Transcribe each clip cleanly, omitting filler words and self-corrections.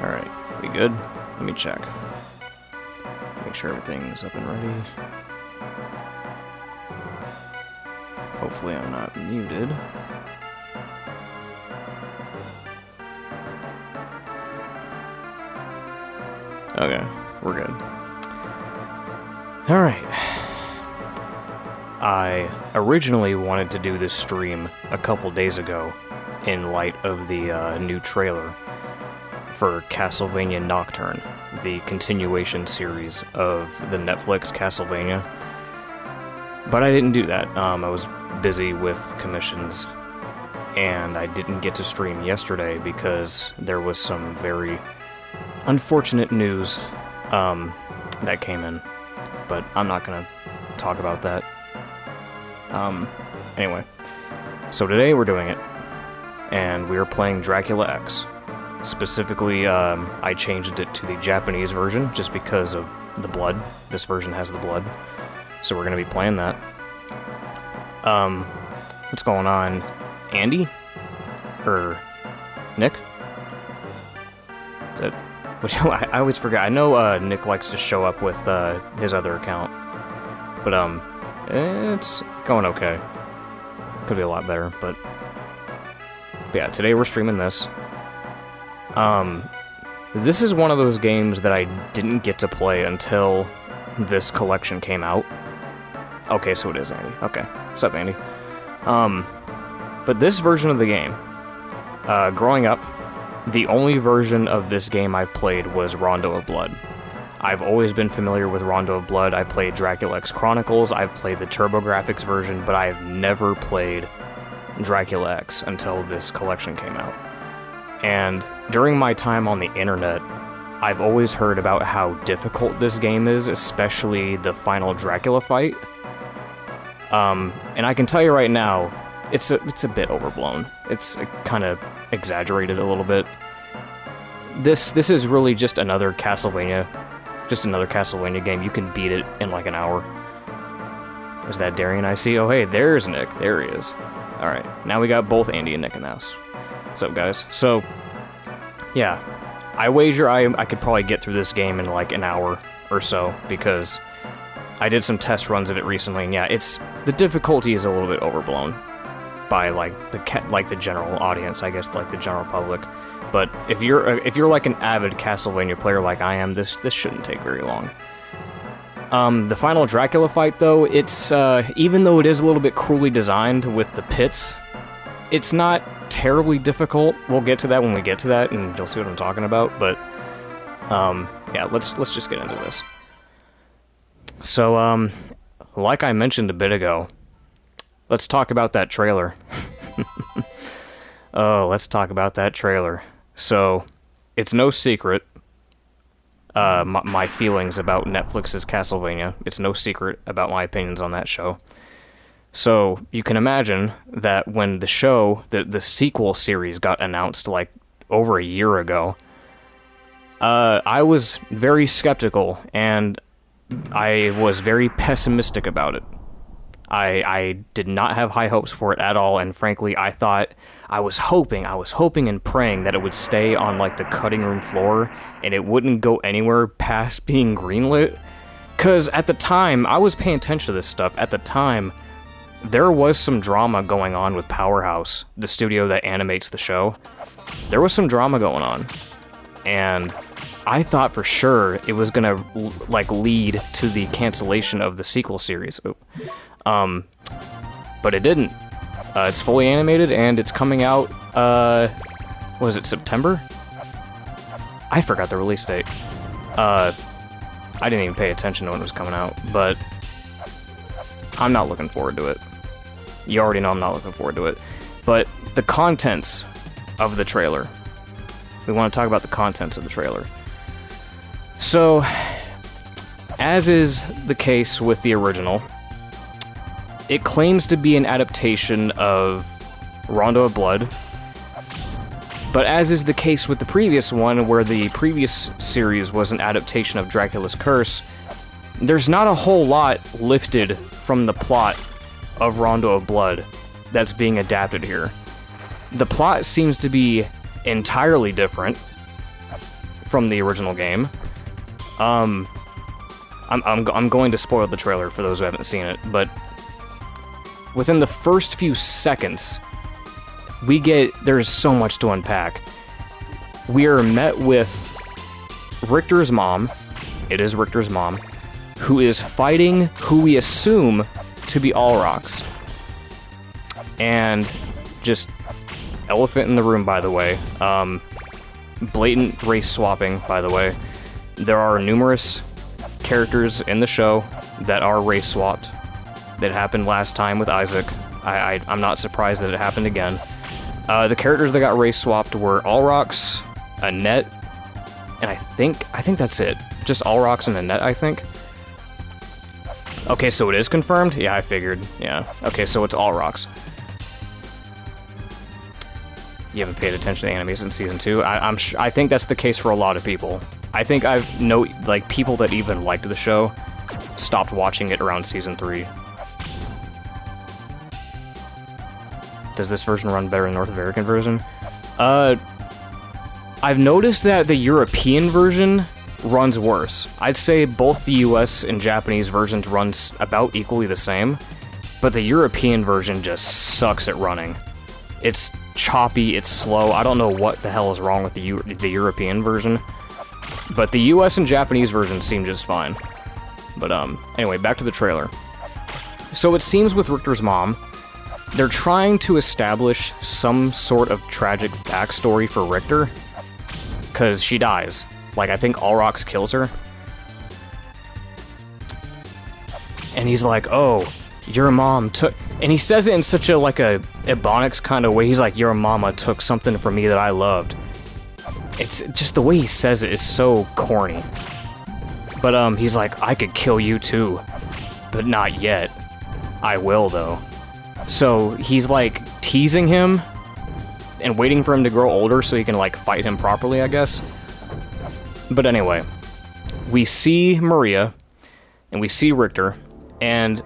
Alright, we good? Let me check. Make sure everything's up and ready. Hopefully I'm not muted. Okay, we're good. Alright. I originally wanted to do this stream a couple days ago in light of the new trailer for Castlevania Nocturne, the continuation series of the Netflix Castlevania. But I didn't do that. I was busy with commissions, and I didn't get to stream yesterday because there was some very unfortunate news that came in. But I'm not going to talk about that. Anyway, so today we're doing it, and we are playing Dracula X. Specifically, I changed it to the Japanese version just because of the blood. This version has the blood, so we're going to be playing that. What's going on? Andy? Or Nick? Is that, which, I always forget. I know Nick likes to show up with his other account, but it's going okay. Could be a lot better, but yeah, today we're streaming this. This is one of those games that I didn't get to play until this collection came out. Okay, so it is Andy. Okay. What's up, Andy? But this version of the game, growing up, the only version of this game I've played was Rondo of Blood. I've always been familiar with Rondo of Blood. I played Dracula X Chronicles, I've played the TurboGrafx version, but I have never played Dracula X until this collection came out. And during my time on the internet, I've always heard about how difficult this game is, especially the final Dracula fight. And I can tell you right now, it's a bit overblown. It's kind of exaggerated a little bit. This is really just another Castlevania game. You can beat it in like an hour. Is that Darian I see? Oh hey, there's Nick. There he is. Alright, now we got both Andy and Nick in the house. What's up, guys? So, yeah, I wager I could probably get through this game in like an hour or so, because I did some test runs of it recently, and yeah, the difficulty is a little bit overblown by like the general audience, I guess, like the general public. But if you're like an avid Castlevania player like I am, this shouldn't take very long. The final Dracula fight, though, it's even though it is a little bit cruelly designed with the pits, it's not terribly difficult. We'll get to that when we get to that, and you'll see what I'm talking about. But yeah, let's just get into this. So, like I mentioned a bit ago, let's talk about that trailer. Oh, let's talk about that trailer. So, it's no secret, my feelings about Netflix's Castlevania. It's no secret about my opinions on that show. So, you can imagine that when the show, the sequel series got announced, like, over a year ago, I was very skeptical, and I was very pessimistic about it. I did not have high hopes for it at all, and frankly, I was hoping and praying that it would stay on, like, the cutting room floor, and it wouldn't go anywhere past being greenlit. Because at the time, I was paying attention to this stuff. At the time, there was some drama going on with Powerhouse, the studio that animates the show. There was some drama going on, and I thought for sure it was gonna like lead to the cancellation of the sequel series. But it didn't. It's fully animated and it's coming out, was it September? I forgot the release date. I didn't even pay attention to when it was coming out, but I'm not looking forward to it. You already know I'm not looking forward to it. But the contents of the trailer. We want to talk about the contents of the trailer. So, as is the case with the original, it claims to be an adaptation of Rondo of Blood, but as is the case with the previous one, where the previous series was an adaptation of Dracula's Curse, there's not a whole lot lifted from the plot of Rondo of Blood that's being adapted here. The plot seems to be entirely different from the original game. I'm going to spoil the trailer for those who haven't seen it, but within the first few seconds, there's so much to unpack. We are met with Richter's mom, it is Richter's mom, who is fighting who we assume to be Allrocks. And just elephant in the room, by the way. Blatant race swapping, by the way. There are numerous characters in the show that are race swapped. That happened last time with Isaac. I'm not surprised that it happened again. The characters that got race swapped were Allrocks, Annette, and I think that's it. Just Allrocks and Annette, I think. Okay, so it is confirmed? Yeah, I figured. Yeah. Okay, so it's Allrocks. You haven't paid attention to anime since season 2. I think that's the case for a lot of people. I think people that even liked the show stopped watching it around season 3. Does this version run better than the North American version? I've noticed that the European version runs worse. I'd say both the US and Japanese versions run about equally the same, but the European version just sucks at running. It's choppy, it's slow. I don't know what the hell is wrong with the European version, but the US and Japanese versions seem just fine. But anyway, back to the trailer. So it seems with Richter's mom, they're trying to establish some sort of tragic backstory for Richter, because she dies. Like, I think Allrocks kills her. And he's like, oh, your mom took... And he says it in such a Ebonics kind of way. He's like, your mama took something from me that I loved. It's just the way he says it is so corny. But, he's like, I could kill you too. But not yet. I will, though. So, he's, like, teasing him and waiting for him to grow older so he can, like, fight him properly, I guess. But anyway, we see Maria, and we see Richter, and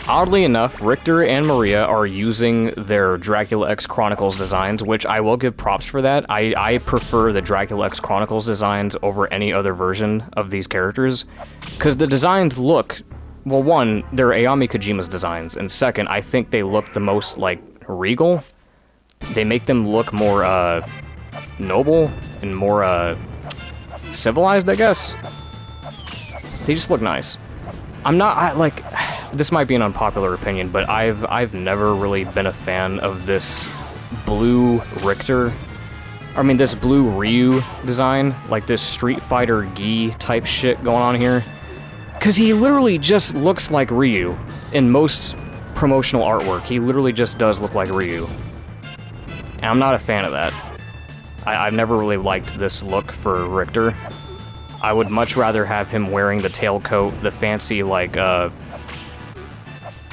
oddly enough, Richter and Maria are using their Dracula X Chronicles designs, which I will give props for that. I prefer the Dracula X Chronicles designs over any other version of these characters, because the designs look... Well, one, they're Ayami Kojima's designs, and second, I think they look the most, like, regal. They make them look more, noble, and more, civilized, I guess. They just look nice. This might be an unpopular opinion, but I've never really been a fan of this blue Richter. I mean, this blue Ryu design, like this Street Fighter Gi type shit going on here. Because he literally just looks like Ryu in most promotional artwork. He literally just does look like Ryu. And I'm not a fan of that. I've never really liked this look for Richter. I would much rather have him wearing the tailcoat, the fancy, like, no,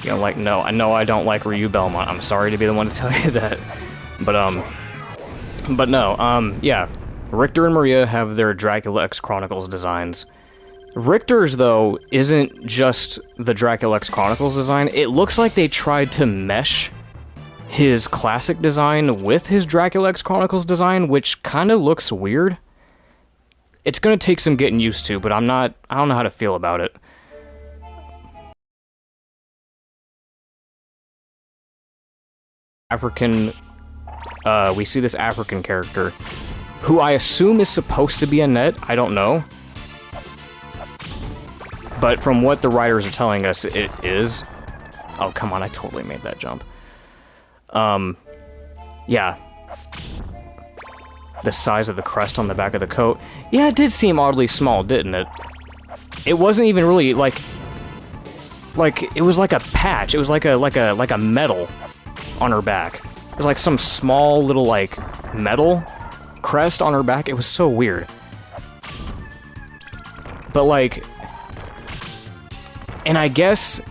I don't like Ryu Belmont. I'm sorry to be the one to tell you that. But no, yeah. Richter and Maria have their Dracula X Chronicles designs. Richter's, though, isn't just the Dracula X Chronicles design. It looks like they tried to mesh his classic design with his Dracula X Chronicles design, which kind of looks weird. It's gonna take some getting used to, but I don't know how to feel about it. We see this African character, who I assume is supposed to be Annette. I don't know. But from what the writers are telling us, it is. Oh, come on, I totally made that jump. Yeah. The size of the crest on the back of the coat. Yeah, it did seem oddly small, didn't it? It wasn't even really, it was like a patch. It was like a medal on her back. It was like some small little, like, metal crest on her back. It was so weird. But, like... And I guess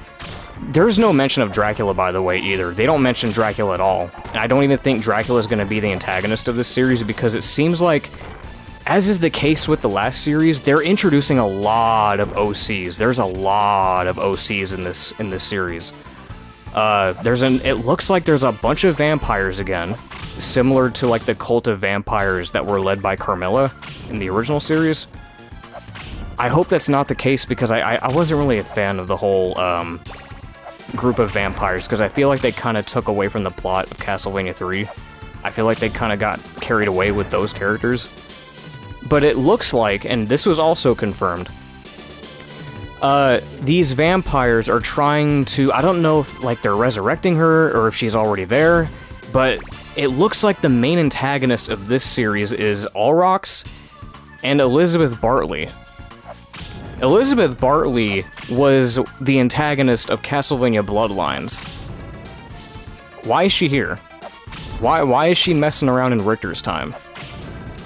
there's no mention of Dracula, by the way, either. They don't mention Dracula at all. And I don't even think Dracula is going to be the antagonist of this series, because it seems like, as is the case with the last series, they're introducing a lot of OCs. There's a lot of OCs in this series. It looks like there's a bunch of vampires again. similar to like the cult of vampires that were led by Carmilla in the original series. I hope that's not the case, because I wasn't really a fan of the whole group of vampires, because I feel like they kind of took away from the plot of Castlevania 3. I feel like they kind of got carried away with those characters. But it looks like, and this was also confirmed, these vampires are trying to, I don't know if like they're resurrecting her or if she's already there, but it looks like the main antagonist of this series is Alrox and Elizabeth Bartley. Elizabeth Bartley was the antagonist of Castlevania Bloodlines. Why is she here? Why is she messing around in Richter's time?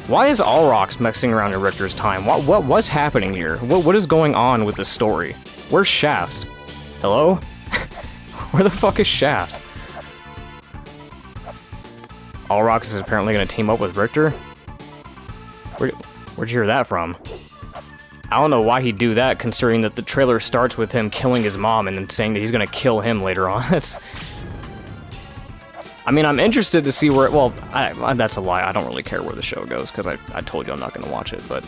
Why is Alrox messing around in Richter's time? What's happening here? What is going on with this story? Where's Shaft? Hello? Where the fuck is Shaft? Alrox is apparently going to team up with Richter? Where'd you hear that from? I don't know why he'd do that, considering that the trailer starts with him killing his mom and then saying that he's gonna kill him later on. That's... I mean, I'm interested to see where... Well, that's a lie. I don't really care where the show goes, because I told you I'm not gonna watch it, but...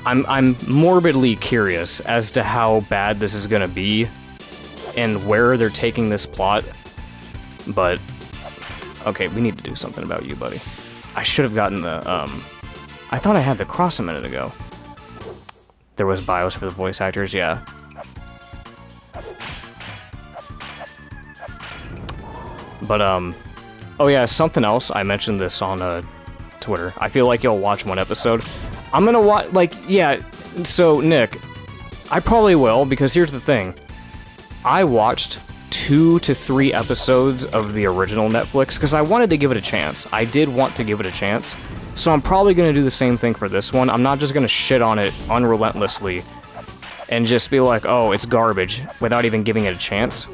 I'm morbidly curious as to how bad this is gonna be, and where they're taking this plot, but... Okay, we need to do something about you, buddy. I should have gotten the, I thought I had the cross a minute ago. There was BIOS for the voice actors, yeah. But, oh yeah, something else, I mentioned this on, Twitter. I feel like you'll watch one episode. I'm gonna watch, like, yeah, so, Nick, I probably will, because here's the thing. I watched 2 to 3 episodes of the original Netflix, because I wanted to give it a chance. I did want to give it a chance. So I'm probably going to do the same thing for this one. I'm not just going to shit on it unrelentlessly and just be like, oh, it's garbage, without even giving it a chance.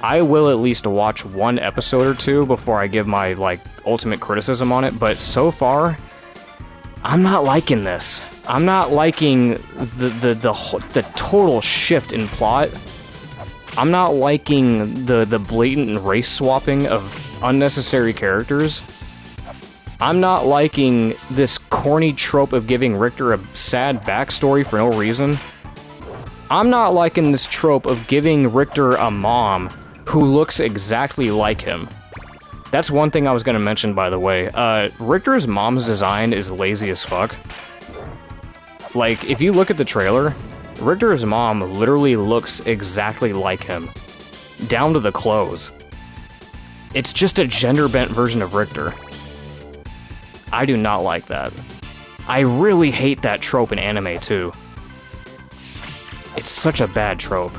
I will at least watch 1 episode or 2 before I give my, like, ultimate criticism on it, but so far, I'm not liking this. I'm not liking the total shift in plot. I'm not liking the blatant race swapping of unnecessary characters. I'm not liking this corny trope of giving Richter a sad backstory for no reason. I'm not liking this trope of giving Richter a mom who looks exactly like him. That's one thing I was going to mention, by the way. Richter's mom's design is lazy as fuck. Like, if you look at the trailer, Richter's mom literally looks exactly like him. Down to the clothes. It's just a gender-bent version of Richter. I do not like that. I really hate that trope in anime, too. It's such a bad trope.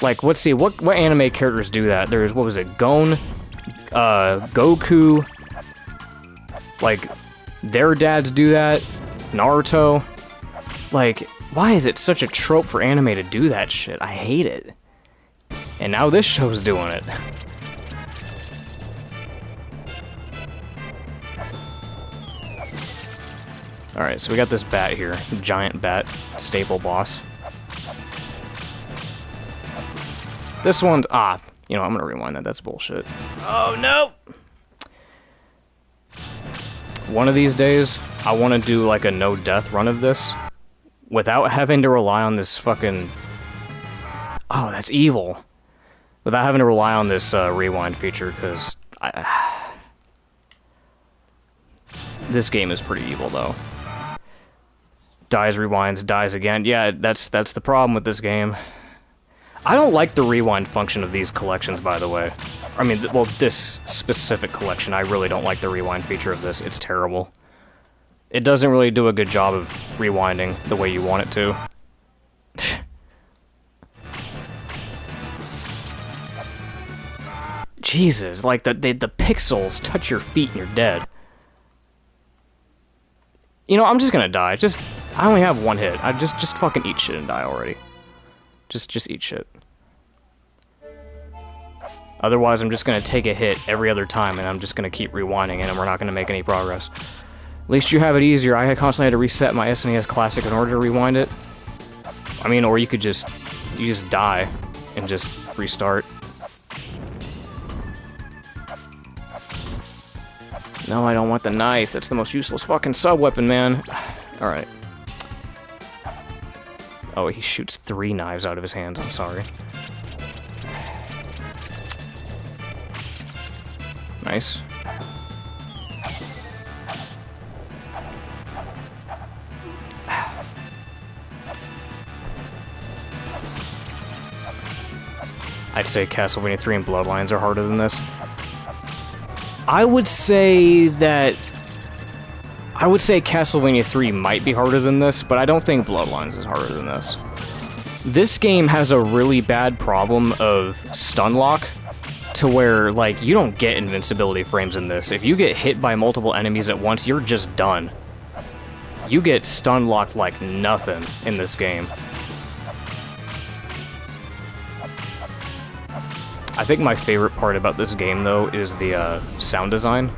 Like, let's see, what anime characters do that? There's, what was it, Gon, Goku, like, their dads do that, Naruto. Like, why is it such a trope for anime to do that shit? I hate it. And now this show's doing it. Alright, so we got this bat here. Giant bat. Staple boss. This one's... Ah, you know, I'm gonna rewind that. That's bullshit. Oh, no! One of these days, I want to do, like, a no-death run of this. Without having to rely on this fucking... Oh, that's evil. Without having to rely on this rewind feature, because... This game is pretty evil, though. Dies, rewinds, dies again. Yeah, that's the problem with this game. I don't like the rewind function of these collections, by the way. I mean, well, this specific collection, I really don't like the rewind feature of this. It's terrible. It doesn't really do a good job of rewinding the way you want it to. Jesus, like, the pixels touch your feet and you're dead. You know, I'm just gonna die. I only have 1 hit. I just fucking eat shit and die already. Just eat shit. Otherwise, I'm just gonna take a hit every other time, and I'm just gonna keep rewinding it, and we're not gonna make any progress. At least you have it easier. I constantly had to reset my SNES Classic in order to rewind it. I mean, or you could just die and just restart. No, I don't want the knife. That's the most useless fucking sub-weapon, man. Alright. Oh, he shoots 3 knives out of his hands. I'm sorry. Nice. I'd say Castlevania 3 and Bloodlines are harder than this. I would say Castlevania 3 might be harder than this, but I don't think Bloodlines is harder than this. This game has a really bad problem of stun lock, to where, like, you don't get invincibility frames in this. If you get hit by multiple enemies at once, you're just done. You get stun locked like nothing in this game. I think my favorite part about this game, though, is the sound design.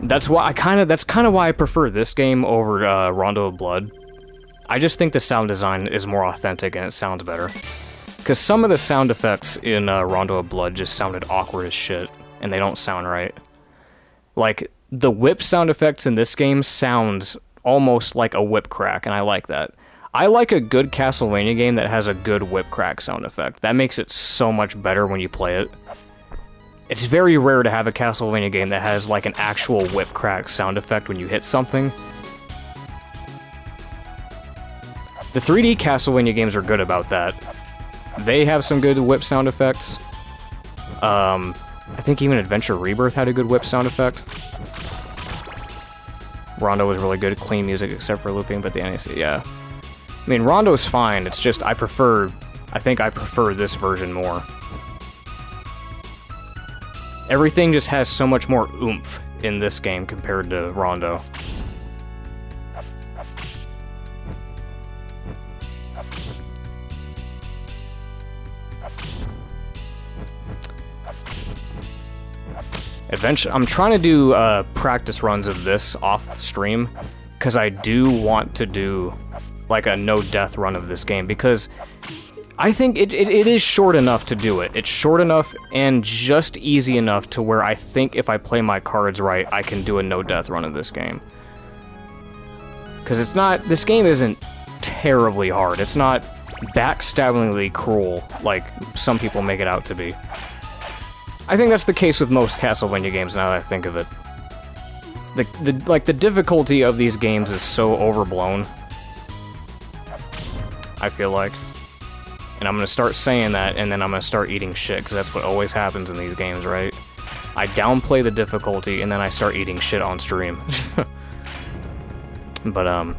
That's why that's kind of why I prefer this game over Rondo of Blood. I just think the sound design is more authentic and it sounds better. Because some of the sound effects in Rondo of Blood just sounded awkward as shit, and they don't sound right. Like, the whip sound effects in this game sounds almost like a whip crack, and I like that. I like a good Castlevania game that has a good whip crack sound effect. That makes it so much better when you play it. It's very rare to have a Castlevania game that has like an actual whip crack sound effect when you hit something. The 3D Castlevania games are good about that. They have some good whip sound effects. I think even Adventure Rebirth had a good whip sound effect. Rondo was really good at clean music except for looping, but the NAC, yeah. I mean, Rondo's fine, it's just I think I prefer this version more. Everything just has so much more oomph in this game compared to Rondo. I'm trying to do practice runs of this off stream, because I do want to do like a no-death run of this game, because I think it is short enough to do it. It's short enough and just easy enough to where I think if I play my cards right, I can do a no-death run of this game. Because it's not... This game isn't terribly hard. It's not backstabbingly cruel like some people make it out to be. I think that's the case with most Castlevania games now that I think of it. The difficulty of these games is so overblown, I feel like. And I'm gonna start saying that, and then I'm gonna start eating shit, because that's what always happens in these games, right? I downplay the difficulty, and then I start eating shit on stream. But,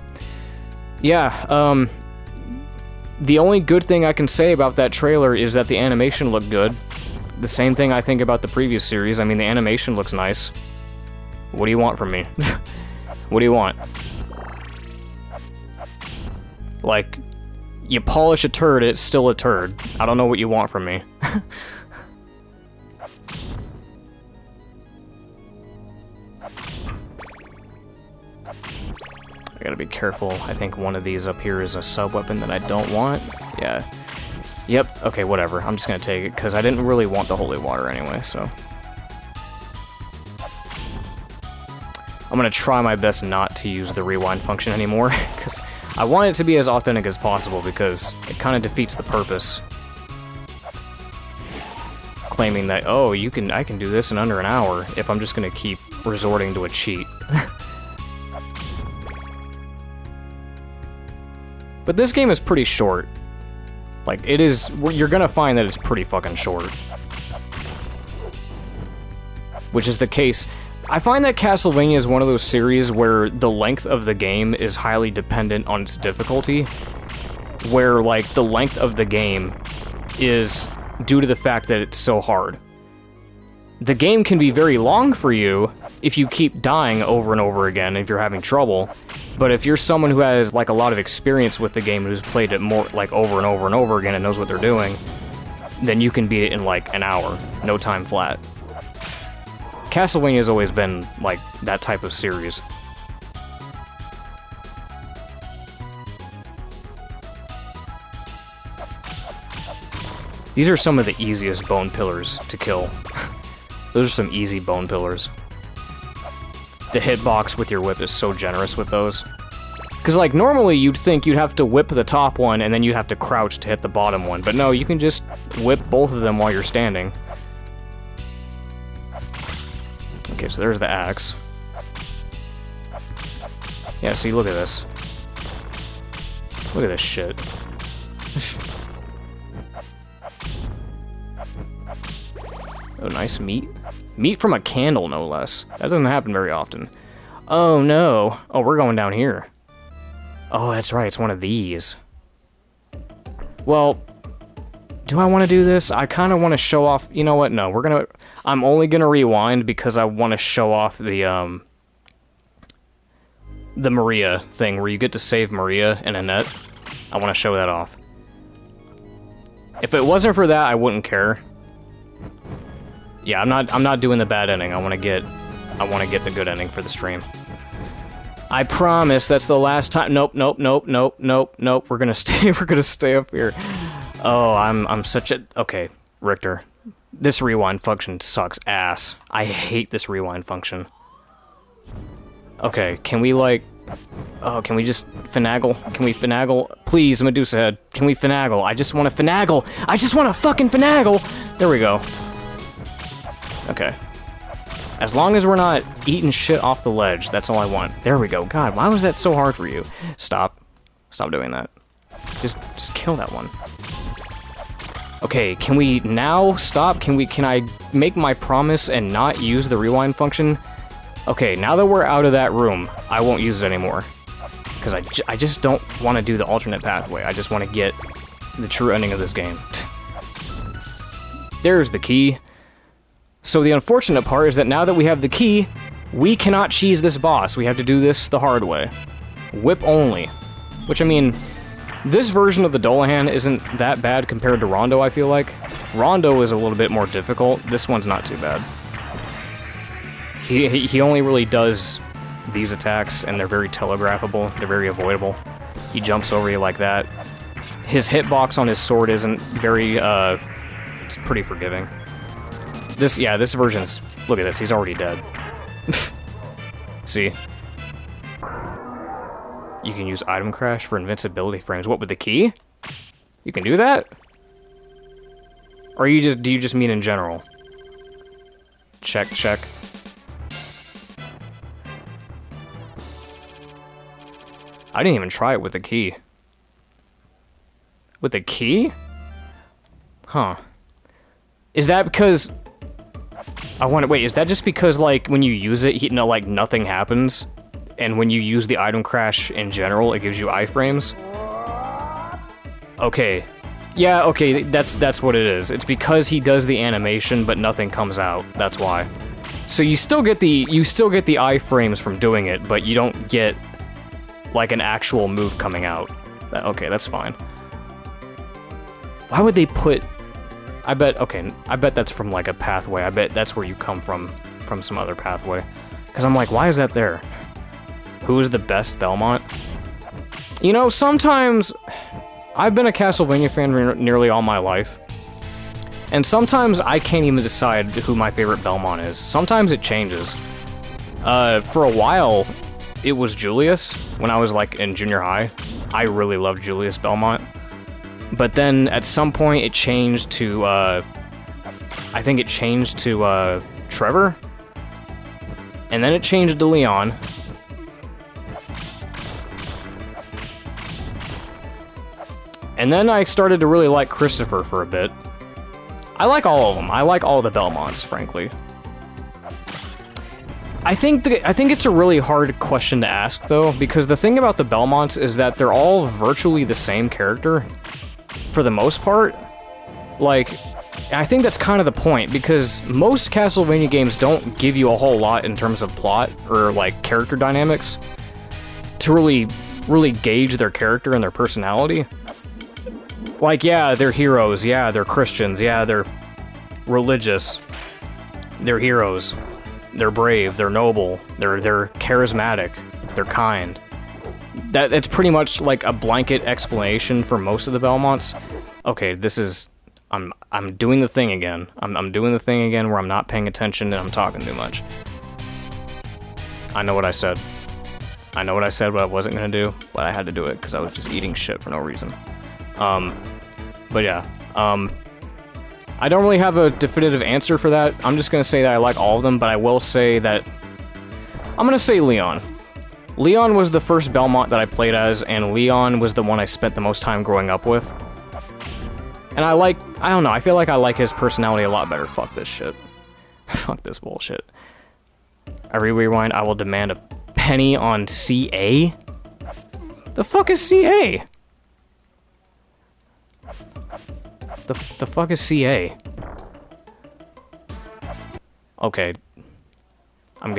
yeah, the only good thing I can say about that trailer is that the animation looked good. The same thing I think about the previous series. I mean, the animation looks nice. What do you want from me? What do you want? Like, you polish a turd, it's still a turd. I don't know what you want from me. I gotta be careful. I think one of these up here is a sub-weapon that I don't want. Yeah. Yep, okay, whatever. I'm just gonna take it, because I didn't really want the holy water anyway, so... I'm gonna try my best not to use the rewind function anymore, because I want it to be as authentic as possible, because it kind of defeats the purpose. Claiming that, oh, I can do this in under an hour, if I'm just gonna keep resorting to a cheat. But this game is pretty short. Like, it is... You're gonna find that it's pretty fucking short. Which is the case... I find that Castlevania is one of those series where the length of the game is highly dependent on its difficulty. Where, like, the length of the game is due to the fact that it's so hard. The game can be very long for you if you keep dying over and over again, if you're having trouble. But if you're someone who has, like, a lot of experience with the game, who's played it more, like, over and over and over again and knows what they're doing, then you can beat it in, like, an hour. No time flat. Castlevania has always been, like, that type of series. These are some of the easiest bone pillars to kill. Those are some easy bone pillars. the hitbox with your whip is so generous with those. Because, like, normally you'd think you'd have to whip the top one and then you'd have to crouch to hit the bottom one. But no, you can just whip both of them while you're standing. Okay, so there's the axe. Yeah, see, look at this. Look at this shit. Oh, nice meat. Meat from a candle, no less. That doesn't happen very often. Oh, no. Oh, we're going down here. Oh, that's right, it's one of these. Well, do I want to do this? I kind of want to show off... You know what? No, we're gonna... I'm only gonna rewind because I want to show off the Maria thing, where you get to save Maria in a net. I want to show that off. If it wasn't for that, I wouldn't care. Yeah, I'm not doing the bad ending. I want to get the good ending for the stream. I promise that's the last time. Nope. We're gonna stay up here. Oh, I'm such a... Okay, Richter. This rewind function sucks ass. I hate this rewind function. Okay, can we, like... Oh, can we just finagle? Can we finagle? Please, Medusa Head, can we finagle? I just want to finagle! I just want to fucking finagle! There we go. Okay. As long as we're not eating shit off the ledge, that's all I want. There we go. God, why was that so hard for you? Stop. Stop doing that. Just kill that one. Okay, can we now stop? Can I make my promise and not use the rewind function? Okay, now that we're out of that room, I won't use it anymore. Because I just don't want to do the alternate pathway. I just want to get the true ending of this game. There's the key. So the unfortunate part is that now that we have the key, we cannot cheese this boss. We have to do this the hard way. Whip only. Which, I mean, this version of the Dolahan isn't that bad compared to Rondo, I feel like. Rondo is a little bit more difficult. This one's not too bad. He only really does these attacks, and they're very telegraphable. They're very avoidable. He jumps over you like that. His hitbox on his sword isn't very, it's pretty forgiving. This version's... Look at this, he's already dead. See? You can use item crash for invincibility frames. What, with the key? You can do that? Or do you just mean in general? Check. I didn't even try it with the key. With the key? Huh. Is that because... Wait, is that just because, like, when you use it, like, nothing happens? And when you use the item crash in general, it gives you iframes? Okay. Yeah, okay, that's what it is. It's because he does the animation, but nothing comes out. That's why. So you still get the iframes from doing it, but you don't get, like, an actual move coming out. Okay, that's fine. Why would they put... I bet that's from, like, a pathway. I bet that's where you come from some other pathway. Because I'm like, why is that there? Who is the best Belmont? You know, sometimes... I've been a Castlevania fan nearly all my life. And sometimes I can't even decide who my favorite Belmont is. Sometimes it changes. For a while, it was Julius, when I was, like, in junior high. I really loved Julius Belmont. But then, at some point, it changed to, I think it changed to, Trevor? And then it changed to Leon. And then I started to really like Christopher for a bit. I like all of them. I like all the Belmonts, frankly. I think it's a really hard question to ask, though, because the thing about the Belmonts is that they're all virtually the same character. For the most part. Like, I think that's kind of the point, because most Castlevania games don't give you a whole lot in terms of plot or, like, character dynamics to really gauge their character and their personality. Like, yeah, they're heroes, yeah, they're Christians, yeah, they're religious, they're heroes, they're brave, they're noble, they're charismatic, they're kind. It's pretty much like a blanket explanation for most of the Belmonts. Okay, this is... I'm doing the thing again. I'm doing the thing again where I'm not paying attention and I'm talking too much. I know what I said. I know what I said what I wasn't gonna do, but I had to do it because I was just eating shit for no reason. But yeah, I don't really have a definitive answer for that. I'm just gonna say that I like all of them, but I will say that I'm gonna say Leon. Leon was the first Belmont that I played as, and Leon was the one I spent the most time growing up with. And I don't know, I feel like I like his personality a lot better. Fuck this shit. Fuck this bullshit. Every rewind, I will demand a penny on CA? The fuck is CA? The fuck is CA? Okay. I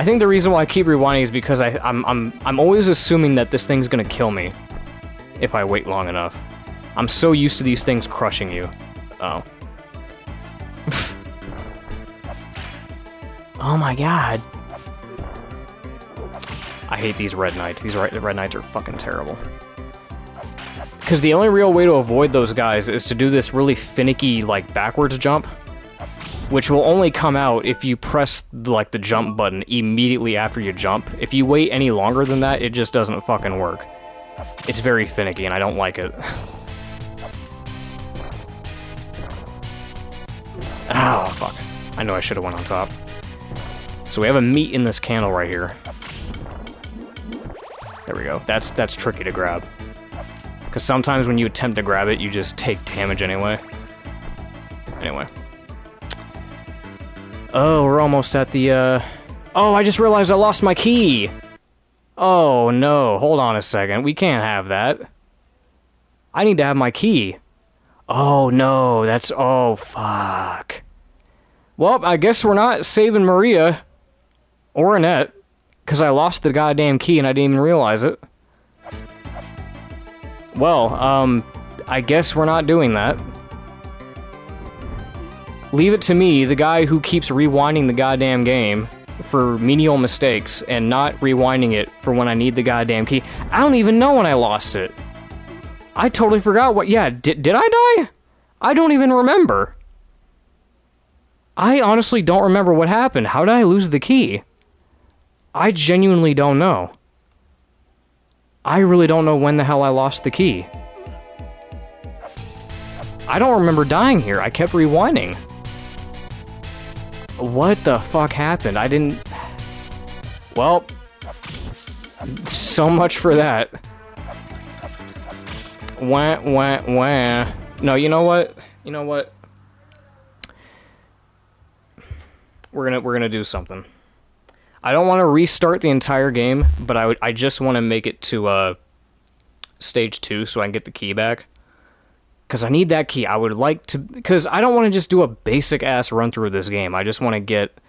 think the reason why I keep rewinding is because I'm always assuming that this thing's gonna kill me if I wait long enough. I'm so used to these things crushing you. Oh. Oh my god. I hate these red knights. These red knights are fucking terrible. Because the only real way to avoid those guys is to do this really finicky, like, backwards jump, which will only come out if you press, like, the jump button immediately after you jump. If you wait any longer than that, it just doesn't fucking work. It's very finicky, and I don't like it. Oh, fuck. I know I should have went on top. So we have a meat in this candle right here. There we go. That's tricky to grab. Because sometimes when you attempt to grab it, you just take damage anyway. Anyway. Oh, we're almost at the, Oh, I just realized I lost my key! Oh, no. Hold on a second. We can't have that. I need to have my key. Oh, no. Oh, fuck. Well, I guess we're not saving Maria. Or Annette. Because I lost the goddamn key and I didn't even realize it. Well, I guess we're not doing that. Leave it to me, the guy who keeps rewinding the goddamn game for menial mistakes and not rewinding it for when I need the goddamn key. I don't even know when I lost it. I totally forgot what... Yeah, did I die? I don't even remember. I honestly don't remember what happened. How did I lose the key? I genuinely don't know. I really don't know when the hell I lost the key. I don't remember dying here. I kept rewinding. What the fuck happened? I didn't... Well... So much for that. Wah, wah, wah. No, you know what? You know what? We're gonna do something. I don't want to restart the entire game, but I just want to make it to stage 2 so I can get the key back. Because I need that key. I would like to... Because I don't want to just do a basic-ass run-through of this game. I just want to get...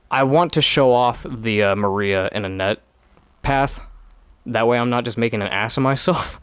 I want to show off the Maria and Annette path. That way I'm not just making an ass of myself.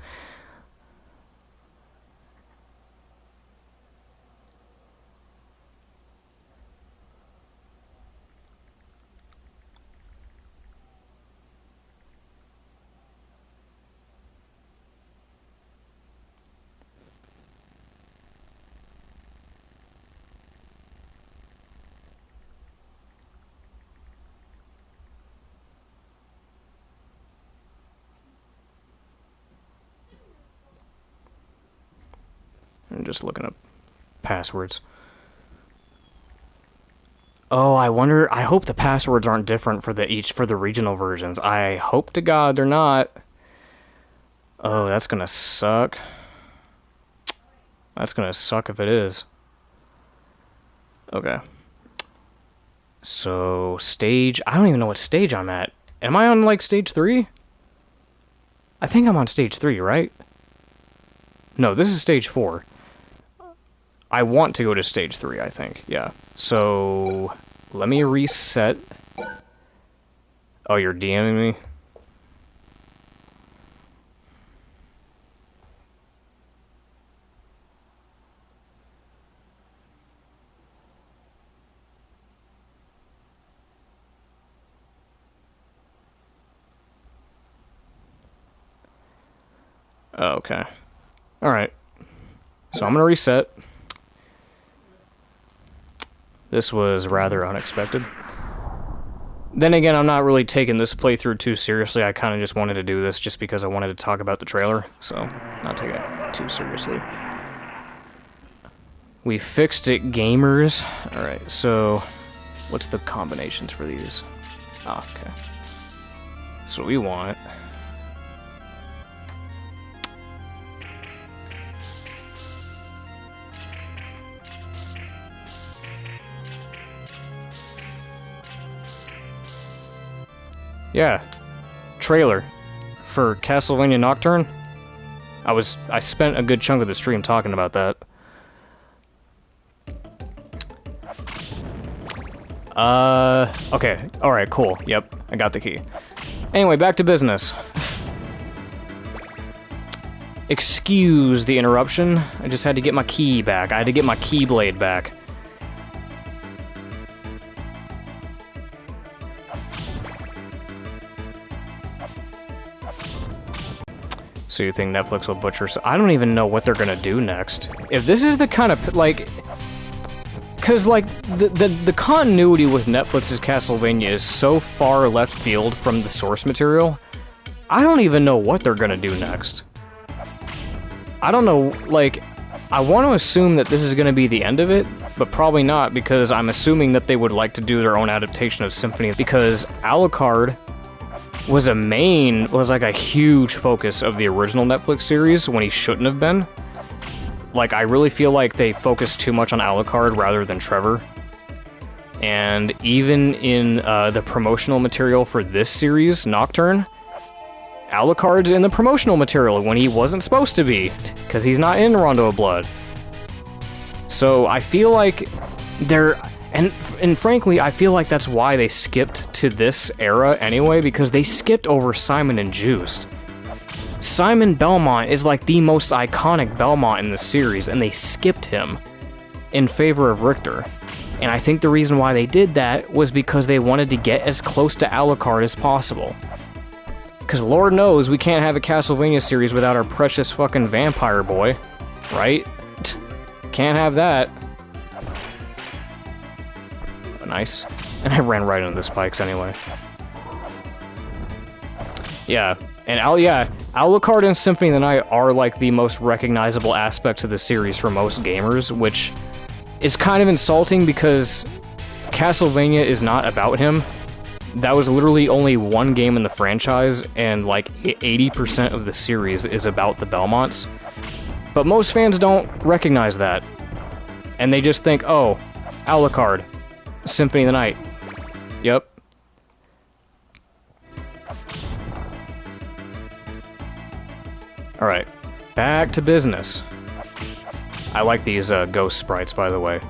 I'm just looking up passwords. Oh, I wonder... I hope the passwords aren't different for the regional versions. I hope to God they're not. Oh, that's gonna suck. That's gonna suck if it is. Okay. So, stage... I don't even know what stage I'm at. Am I on, like, stage 3? I think I'm on stage 3, right? No, this is stage 4. I want to go to stage 3, I think. Yeah. So, let me reset. Oh, you're DMing me? Oh, okay. Alright. So I'm gonna reset. This was rather unexpected. Then again, I'm not really taking this playthrough too seriously. I kind of just wanted to do this just because I wanted to talk about the trailer, so not taking it too seriously. We fixed it, gamers. Alright, so what's the combinations for these? Oh, okay. So we want... Yeah, trailer for Castlevania Nocturne. I spent a good chunk of the stream talking about that. Okay, alright, cool, yep, I got the key. Anyway, back to business. Excuse the interruption, I just had to get my key back. I had to get my keyblade back. So you think Netflix will butcher... I don't even know what they're gonna do next. If this is the kind of, like... Because, like, the continuity with Netflix's Castlevania is so far left field from the source material, I don't even know what they're gonna do next. I don't know, like... I want to assume that this is gonna be the end of it, but probably not, because I'm assuming that they would like to do their own adaptation of Symphony, because Alucard was like a huge focus of the original Netflix series when he shouldn't have been. Like, I really feel like they focused too much on Alucard rather than Trevor. And even in the promotional material for this series, Nocturne, Alucard's in the promotional material when he wasn't supposed to be, because he's not in Rondo of Blood. So I feel like they're... And frankly, I feel like that's why they skipped to this era anyway, because they skipped over Simon and Juiced. Simon Belmont is like the most iconic Belmont in the series, and they skipped him in favor of Richter. And I think the reason why they did that was because they wanted to get as close to Alucard as possible. Because Lord knows we can't have a Castlevania series without our precious fucking vampire boy, right? Can't have that. Nice. And I ran right into the spikes anyway. Yeah. And Alucard and Symphony of the Night are like the most recognizable aspects of the series for most gamers, which is kind of insulting because Castlevania is not about him. That was literally only one game in the franchise, and like 80% of the series is about the Belmonts. But most fans don't recognize that. And they just think, oh, Alucard, Symphony of the Night. Yep. Alright, back to business. I like these ghost sprites, by the way.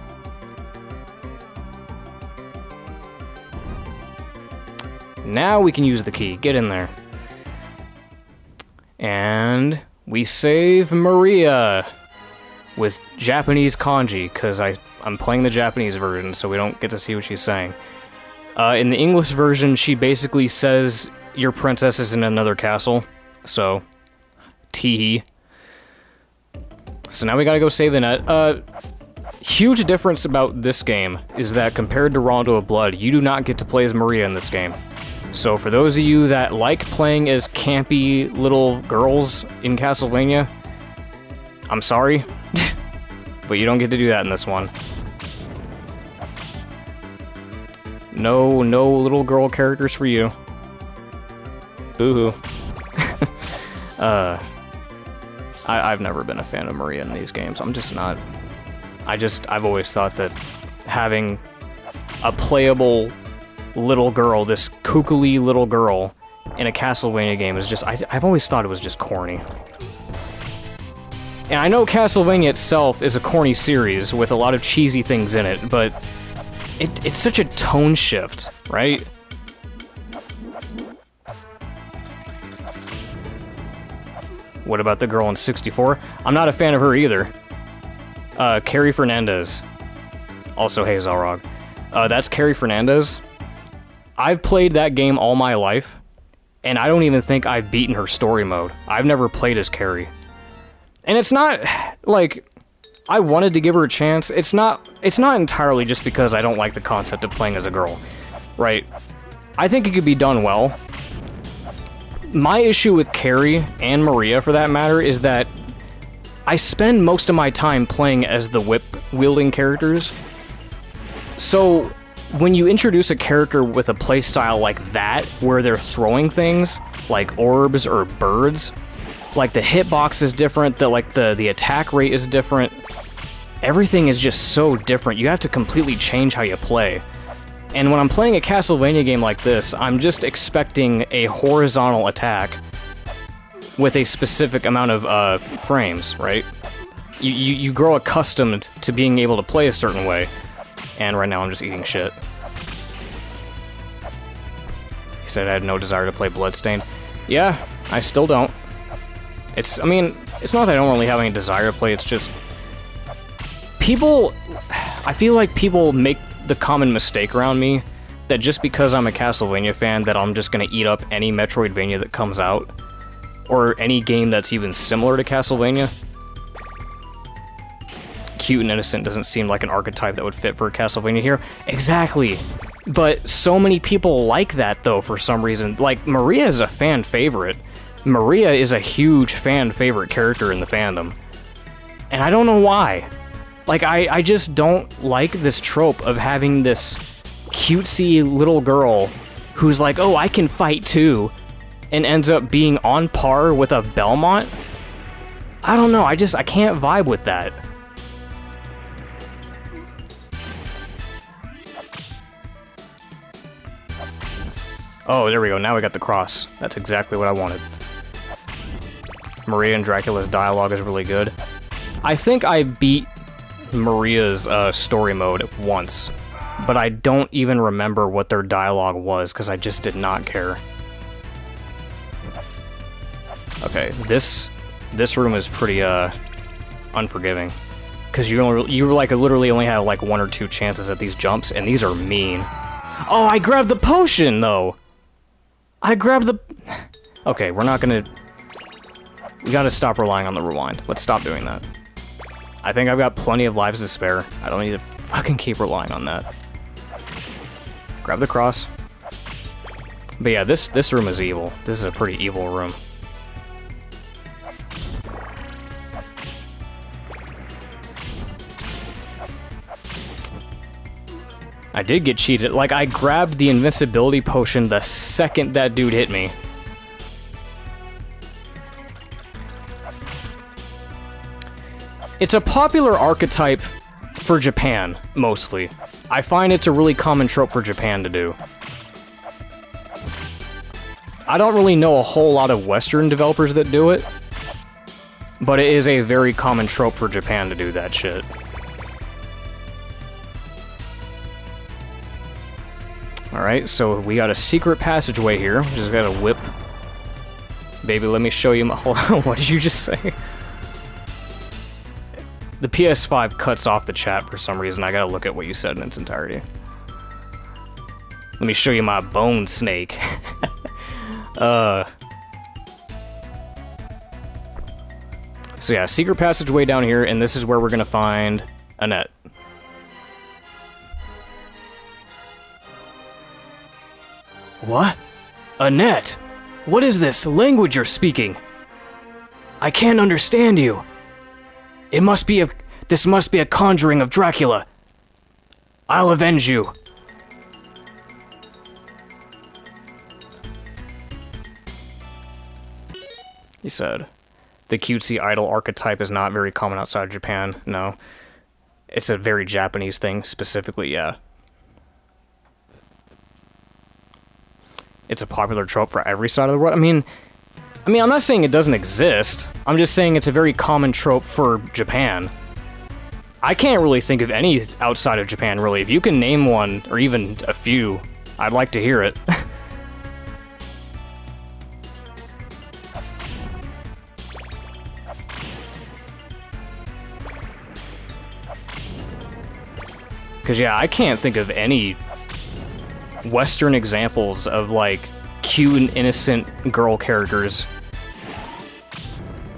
Now we can use the key. Get in there. And we save Maria with Japanese kanji, because I'm playing the Japanese version, so we don't get to see what she's saying. In the English version, she basically says, your princess is in another castle, so... Teehee. So now we gotta go save the net. Huge difference about this game is that compared to Rondo of Blood, you do not get to play as Maria in this game. So for those of you that like playing as campy little girls in Castlevania, I'm sorry, but you don't get to do that in this one. No little girl characters for you. Boo-hoo. I've never been a fan of Maria in these games. I'm just not. I've always thought that having a playable little girl, this kookily little girl, in a Castlevania game is just... I've always thought it was just corny. And I know Castlevania itself is a corny series with a lot of cheesy things in it, but it's such a tone shift, right? What about the girl in 64? I'm not a fan of her either. Carrie Fernandez. Also, hey, Zalrog. That's Carrie Fernandez. I've played that game all my life, and I don't even think I've beaten her story mode. I've never played as Carrie. And it's not, like, I wanted to give her a chance. It's not entirely just because I don't like the concept of playing as a girl, right? I think it could be done well. My issue with Carrie, and Maria for that matter, is that I spend most of my time playing as the whip-wielding characters. So, when you introduce a character with a playstyle like that, where they're throwing things, like orbs or birds, like the hitbox is different, the attack rate is different, everything is just so different. You have to completely change how you play. And when I'm playing a Castlevania game like this, I'm just expecting a horizontal attack with a specific amount of frames, right? You grow accustomed to being able to play a certain way. And right now I'm just eating shit. He said I had no desire to play Bloodstained. Yeah, I still don't. I mean, it's not that I don't really have any desire to play, it's just... I feel like people make the common mistake around me that just because I'm a Castlevania fan that I'm just gonna eat up any Metroidvania that comes out. Or any game that's even similar to Castlevania. Cute and innocent doesn't seem like an archetype that would fit for a Castlevania here. Exactly! But so many people like that, though, for some reason. Like, Maria is a fan favorite. Maria is a huge fan favorite character in the fandom. And I don't know why. Like, I just don't like this trope of having this cutesy little girl who's like, oh, I can fight too, and ends up being on par with a Belmont. I don't know, I can't vibe with that. Oh, there we go, now we got the cross. That's exactly what I wanted. Maria and Dracula's dialogue is really good. I think I beat Maria's story mode once, but I don't even remember what their dialogue was, because I just did not care. Okay, this room is pretty unforgiving, because you like literally only have like 1 or 2 chances at these jumps, and these are mean. Oh, I grabbed the potion though. I grabbed the... Okay, we're not gonna... We gotta stop relying on the rewind. Let's stop doing that. I think I've got plenty of lives to spare. I don't need to fucking keep relying on that. Grab the cross. But yeah, this room is evil. This is a pretty evil room. I did get cheated. Like, I grabbed the invincibility potion the second that dude hit me. It's a popular archetype for Japan, mostly. I find it's a really common trope for Japan to do. I don't really know a whole lot of Western developers that do it, but it is a very common trope for Japan to do that shit. Alright, so we got a secret passageway here. We just got a whip. Baby, let me show you my... Hold on, what did you just say? The PS5 cuts off the chat for some reason. I gotta look at what you said in its entirety. Let me show you my bone snake. So yeah, secret passageway down here, and this is where we're gonna find Annette. What? Annette! What is this language you're speaking? I can't understand you. This must be a conjuring of Dracula. I'll avenge you. He said, the cutesy idol archetype is not very common outside of Japan. No. It's a very Japanese thing, specifically, yeah. It's a popular trope for every side of the world. I mean, I'm not saying it doesn't exist. I'm just saying it's a very common trope for Japan. I can't really think of any outside of Japan, really. If you can name one, or even a few, I'd like to hear it. Because, yeah, I can't think of any Western examples of, like, cute and innocent girl characters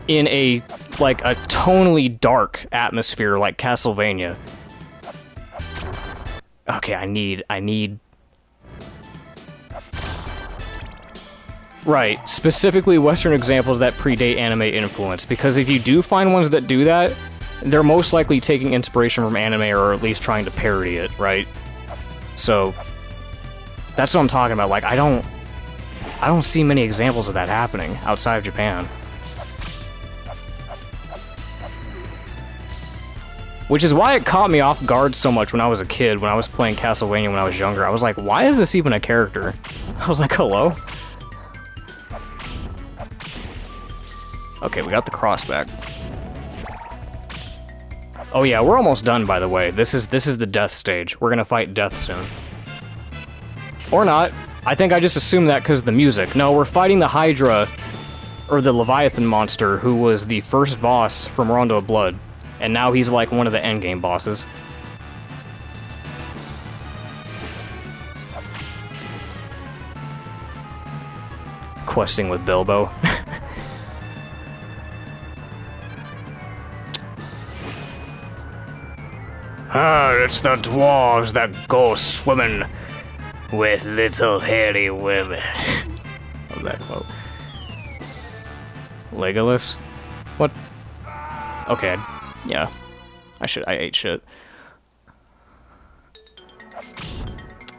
in a tonally dark atmosphere like Castlevania. Okay, I need Right, specifically Western examples that predate anime influence, because if you do find ones that do that, they're most likely taking inspiration from anime or at least trying to parody it, right? So, that's what I'm talking about. Like, I don't see many examples of that happening outside of Japan. Which is why it caught me off guard so much when I was a kid, when I was playing Castlevania when I was younger. I was like, why is this even a character? I was like, hello? Okay, we got the cross back. Oh yeah, we're almost done, by the way. This is the death stage. We're gonna fight death soon. Or not. I think I just assumed that because of the music. No, we're fighting the Hydra, or the Leviathan monster, who was the first boss from Rondo of Blood. And now he's like one of the endgame bosses. Questing with Bilbo. Ah, it's the dwarves that go swimming with little hairy women. How's that quote? Legolas? What? Okay, yeah. I ate shit.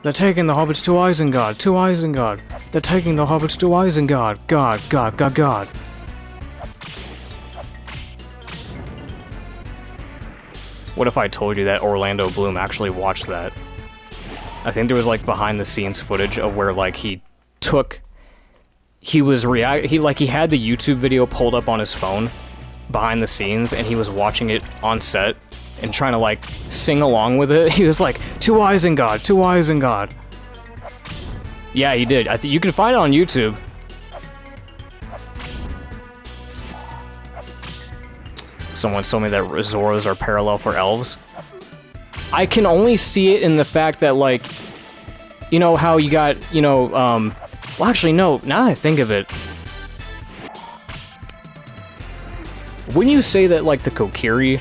They're taking the hobbits to Isengard, to Isengard. They're taking the hobbits to Isengard. God, God, God, God. What if I told you that Orlando Bloom actually watched that? I think there was like behind the scenes footage of where like he had the YouTube video pulled up on his phone behind the scenes and he was watching it on set and trying to like sing along with it. He was like, to Isengard, to Isengard. Yeah, he did. You can find it on YouTube. Someone told me that Zoras are parallel for elves. I can only see it in the fact that, like, you know how you got, you know, well, actually, no, now that I think of it, wouldn't you say that, like, the Kokiri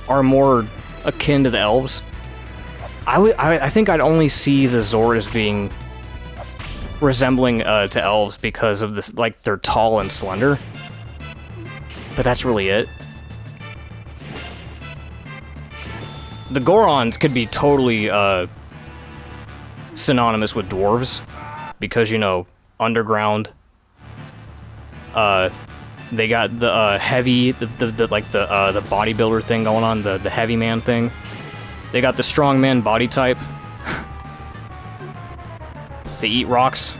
are more akin to the elves? I think I'd only see the Zoras being resembling to elves because of this, like, they're tall and slender. But that's really it. The Gorons could be totally synonymous with dwarves, because, you know, underground. They got the heavy, the bodybuilder thing going on, the heavy man thing. They got the strongman body type. They eat rocks.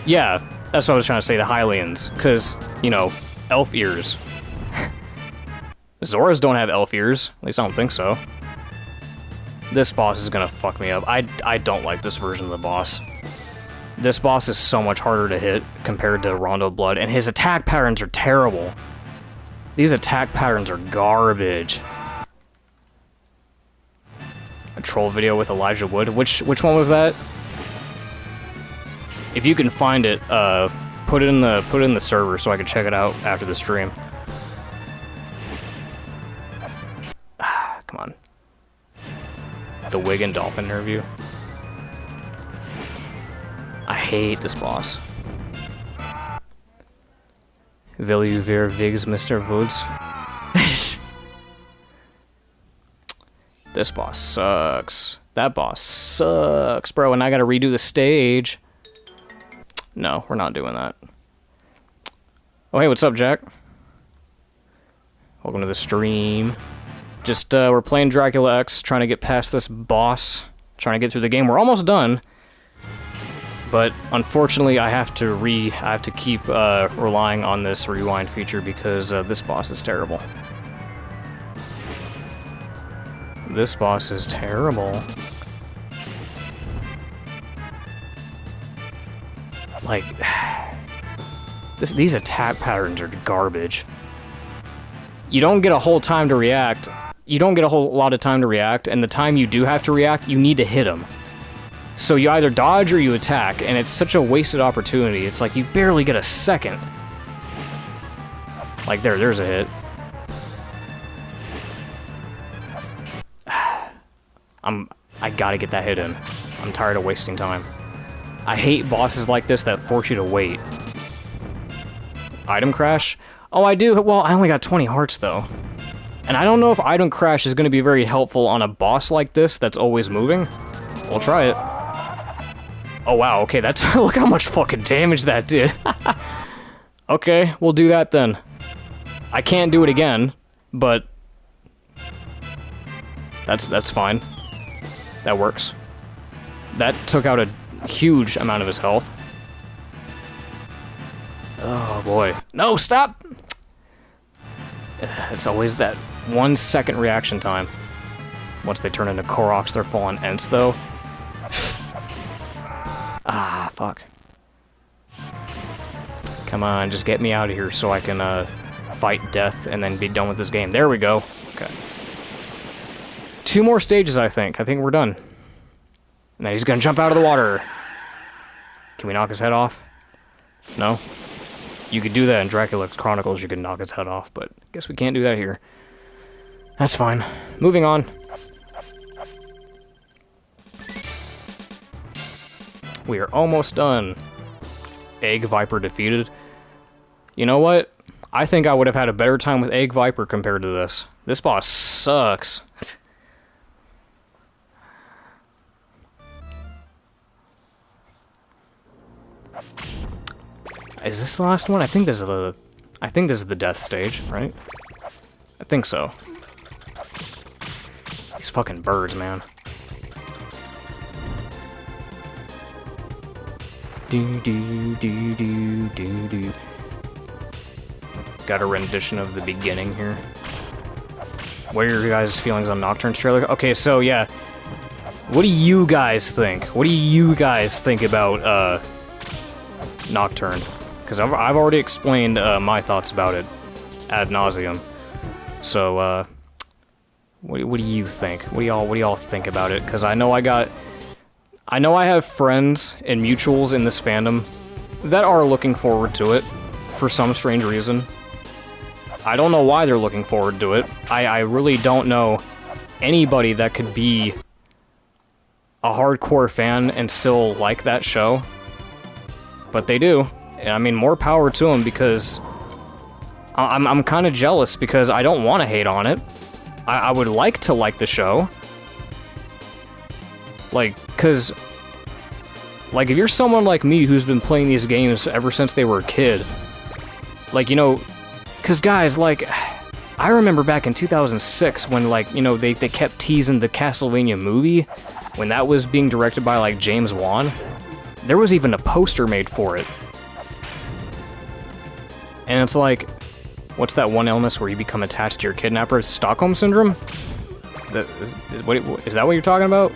Yeah, that's what I was trying to say. The Hylians, because, you know, elf ears. Zoras don't have elf ears. At least I don't think so. This boss is gonna fuck me up. I don't like this version of the boss. This boss is so much harder to hit compared to Rondo Blood, and his attack patterns are terrible. These attack patterns are garbage. A troll video with Elijah Wood. Which one was that? If you can find it, put it in the server so I can check it out after the stream. Come on. The Wig and Dolphin interview. I hate this boss. Will you ver Vigs, Mr. Woods? This boss sucks. That boss sucks, bro, and I gotta redo the stage. No, we're not doing that. Oh, hey, what's up, Jack? Welcome to the stream. Just, we're playing Dracula X, trying to get past this boss, trying to get through the game. We're almost done, but unfortunately I have to keep relying on this rewind feature because this boss is terrible. This boss is terrible. Like, these attack patterns are garbage. You don't get a whole time to react. You don't get a whole lot of time to react, and the time you do have to react, you need to hit him. So you either dodge or you attack, and it's such a wasted opportunity. It's like you barely get a second. Like, there's a hit. I gotta get that hit in. I'm tired of wasting time. I hate bosses like this that force you to wait. Item crash? Oh, I do. Well, I only got 20 hearts, though. And I don't know if item crash is going to be very helpful on a boss like this that's always moving. We'll try it. Oh, wow. Okay, that's... Look how much fucking damage that did. Okay, we'll do that then. I can't do it again, but... That's fine. That works. That took out a huge amount of his health. Oh, boy. No, stop! It's always that 1 second reaction time. Once they turn into Koroks, they're full on Ents, though. Ah, fuck. Come on, just get me out of here so I can, fight death and then be done with this game. There we go. Okay. 2 more stages, I think. I think we're done. And then he's gonna jump out of the water. Can we knock his head off? No? You could do that in Dracula Chronicles, you could knock his head off, but I guess we can't do that here. That's fine. Moving on. We are almost done. Egg Viper defeated. You know what? I think I would have had a better time with Egg Viper compared to this. This boss sucks. Is this the last one? I think this is the death stage, right? I think so. These fucking birds, man. Do do do do do do. Got a rendition of the beginning here. What are your guys' feelings on Nocturne's trailer? Okay, so yeah. What do you guys think? What do you guys think about Nocturne? Because I've already explained my thoughts about it ad nauseum. So what do you think? What do y'all think about it? Because I know I have friends and mutuals in this fandom that are looking forward to it for some strange reason. I don't know why they're looking forward to it. I really don't know anybody that could be a hardcore fan and still like that show. But they do. And I mean, more power to them, because I'm kind of jealous because I don't want to hate on it. I would like to like the show. Like, because... Like, if you're someone like me who's been playing these games ever since they were a kid, like, you know, because, guys, like, I remember back in 2006 when, like, you know, they kept teasing the Castlevania movie, when that was being directed by, like, James Wan. There was even a poster made for it. And it's like, what's that one illness where you become attached to your kidnapper? Stockholm Syndrome? Is that what you're talking about?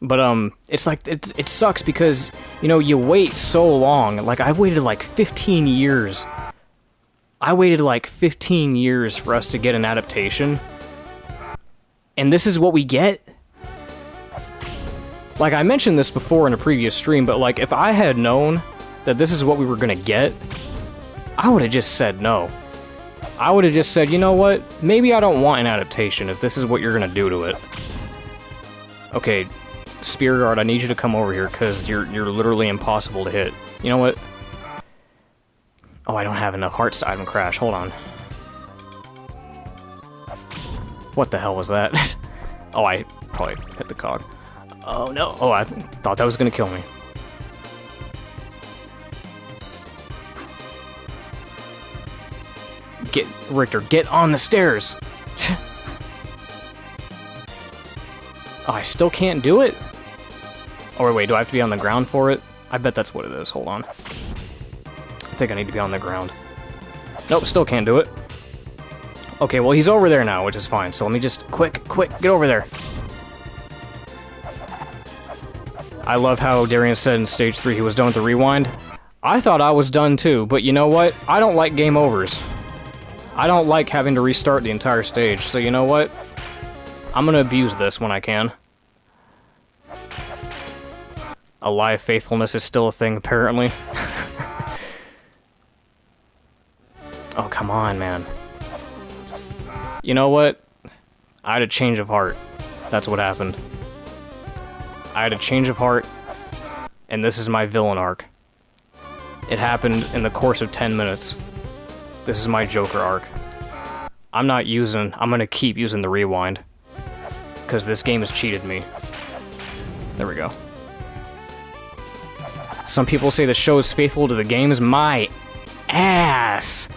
But, it's like, it sucks because, you know, you wait so long. Like, I waited like 15 years. I waited like 15 years for us to get an adaptation. And this is what we get? Like, I mentioned this before in a previous stream, but, like, if I had known that this is what we were gonna get, I would have just said no. I would have just said, you know what? Maybe I don't want an adaptation if this is what you're gonna do to it. Okay, Spear Guard, I need you to come over here, because you're literally impossible to hit. You know what? Oh, I don't have enough hearts to item crash. Hold on. What the hell was that? Oh, I probably hit the cog. Oh, no. Oh, I thought that was gonna kill me. Richter, get on the stairs! Oh, I still can't do it? Oh, wait, do I have to be on the ground for it? I bet that's what it is. Hold on. I think I need to be on the ground. Nope, still can't do it. Okay, well, he's over there now, which is fine. So let me just... Quick, get over there. I love how Darian said in Stage 3 he was done with the rewind. I thought I was done too, but you know what? I don't like game overs. I don't like having to restart the entire stage, so you know what? I'm gonna abuse this when I can. Alive faithfulness is still a thing, apparently. Oh, come on, man. You know what? I had a change of heart. That's what happened. I had a change of heart, and this is my villain arc. It happened in the course of 10 minutes. This is my Joker arc. I'm gonna keep using the rewind. Because this game has cheated me. There we go. Some people say the show is faithful to the games. My ass!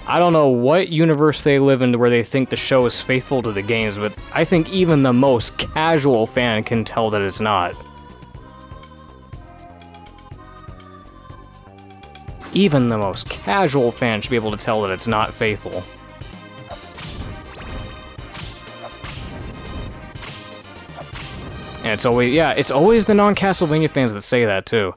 I don't know what universe they live in where they think the show is faithful to the games, but I think even the most casual fan can tell that it's not. Even the most casual fan should be able to tell that it's not faithful. And it's always the non-Castlevania fans that say that, too.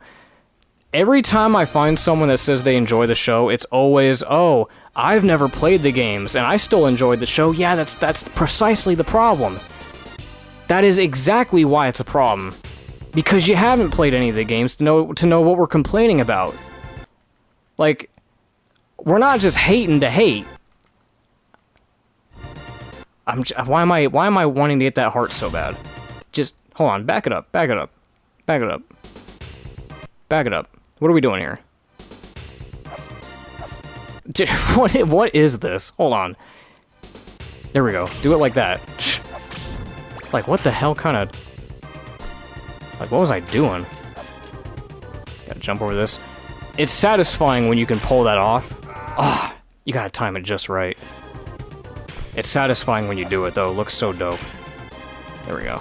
Every time I find someone that says they enjoy the show, it's always, oh, I've never played the games, and I still enjoyed the show. Yeah, that's precisely the problem. That is exactly why it's a problem. Because you haven't played any of the games to know what we're complaining about. Like, we're not just hating to hate. Why am I wanting to get that heart so bad? Just, hold on, back it up, back it up. Back it up. Back it up. What are we doing here? Dude, what is this? Hold on. There we go. Do it like that. Like, what the hell kind of... Like, what was I doing? Gotta jump over this. It's satisfying when you can pull that off. Ah, oh, you gotta time it just right. It's satisfying when you do it, though. It looks so dope. There we go.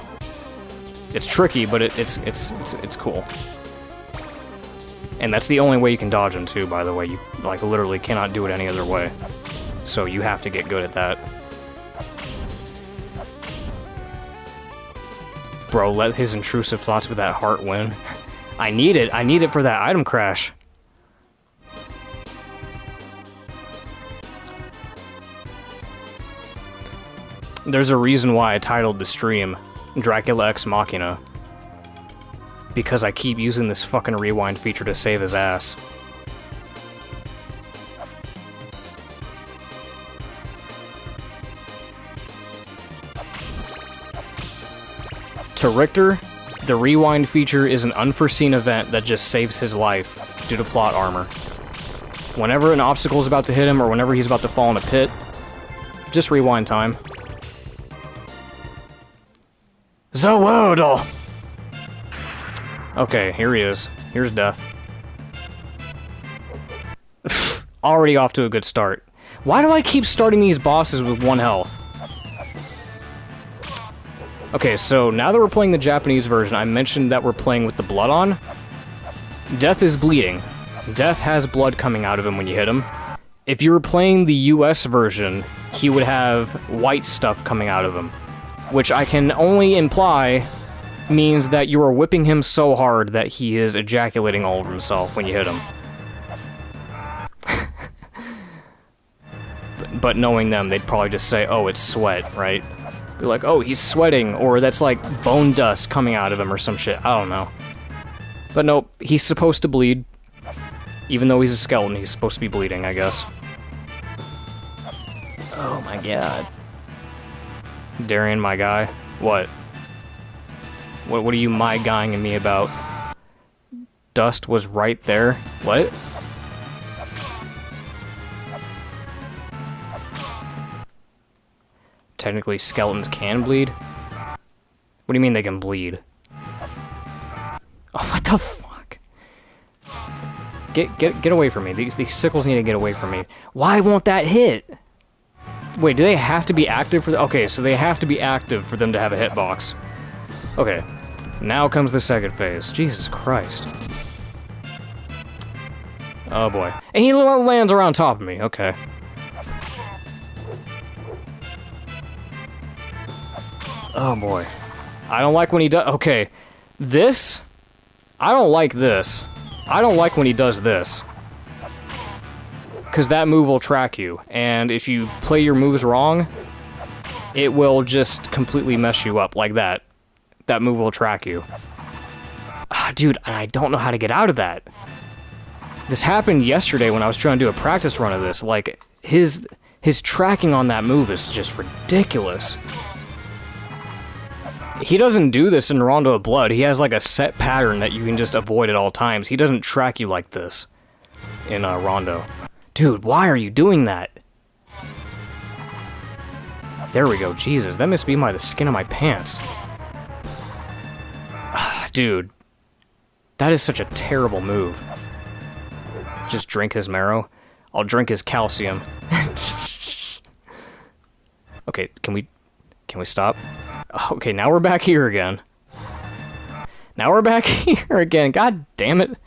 It's tricky, but it's cool. And that's the only way you can dodge them, too, by the way. You, like, literally cannot do it any other way. So you have to get good at that. Bro, let his intrusive thoughts with that heart win. I need it for that item crash. There's a reason why I titled the stream Dracula X Machina. Because I keep using this fucking rewind feature to save his ass. To Richter, the rewind feature is an unforeseen event that just saves his life due to plot armor. Whenever an obstacle is about to hit him or whenever he's about to fall in a pit, just rewind time. Zawodle! Okay, here he is. Here's death. Already off to a good start. Why do I keep starting these bosses with 1 health? Okay, so now that we're playing the Japanese version, I mentioned that we're playing with the blood on. Death is bleeding. Death has blood coming out of him when you hit him. If you were playing the US version, he would have white stuff coming out of him. Which I can only imply means that you are whipping him so hard that he is ejaculating all over himself when you hit him. But knowing them, they'd probably just say, oh, it's sweat, right? Be like, oh, he's sweating, or that's like bone dust coming out of him or some shit. I don't know. But nope, he's supposed to bleed. Even though he's a skeleton, he's supposed to be bleeding, I guess. Oh my god. Darian, my guy. What? What are you my guying me about? Dust was right there? What? Technically, skeletons can bleed? What do you mean they can bleed? Oh, what the fuck? Get away from me. These sickles need to get away from me. Why won't that hit? Wait, do they have to be active for the... Okay, so they have to be active for them to have a hitbox. Okay. Now comes the second phase. Jesus Christ. Oh boy. And he lands around top of me. Okay. Oh boy. I don't like when he does... Okay. This... I don't like this. I don't like when he does this. Because that move will track you. And if you play your moves wrong, it will just completely mess you up like that. That move will track you. Ah, dude, I don't know how to get out of that. This happened yesterday when I was trying to do a practice run of this. Like, his tracking on that move is just ridiculous. He doesn't do this in Rondo of Blood. He has like a set pattern that you can just avoid at all times. He doesn't track you like this in Rondo. Dude, why are you doing that? There we go. Jesus, that must be the skin of my pants. Dude, that is such a terrible move. Just drink his marrow. I'll drink his calcium. Okay, can we stop? Okay, now we're back here again. Now we're back here again. God damn it.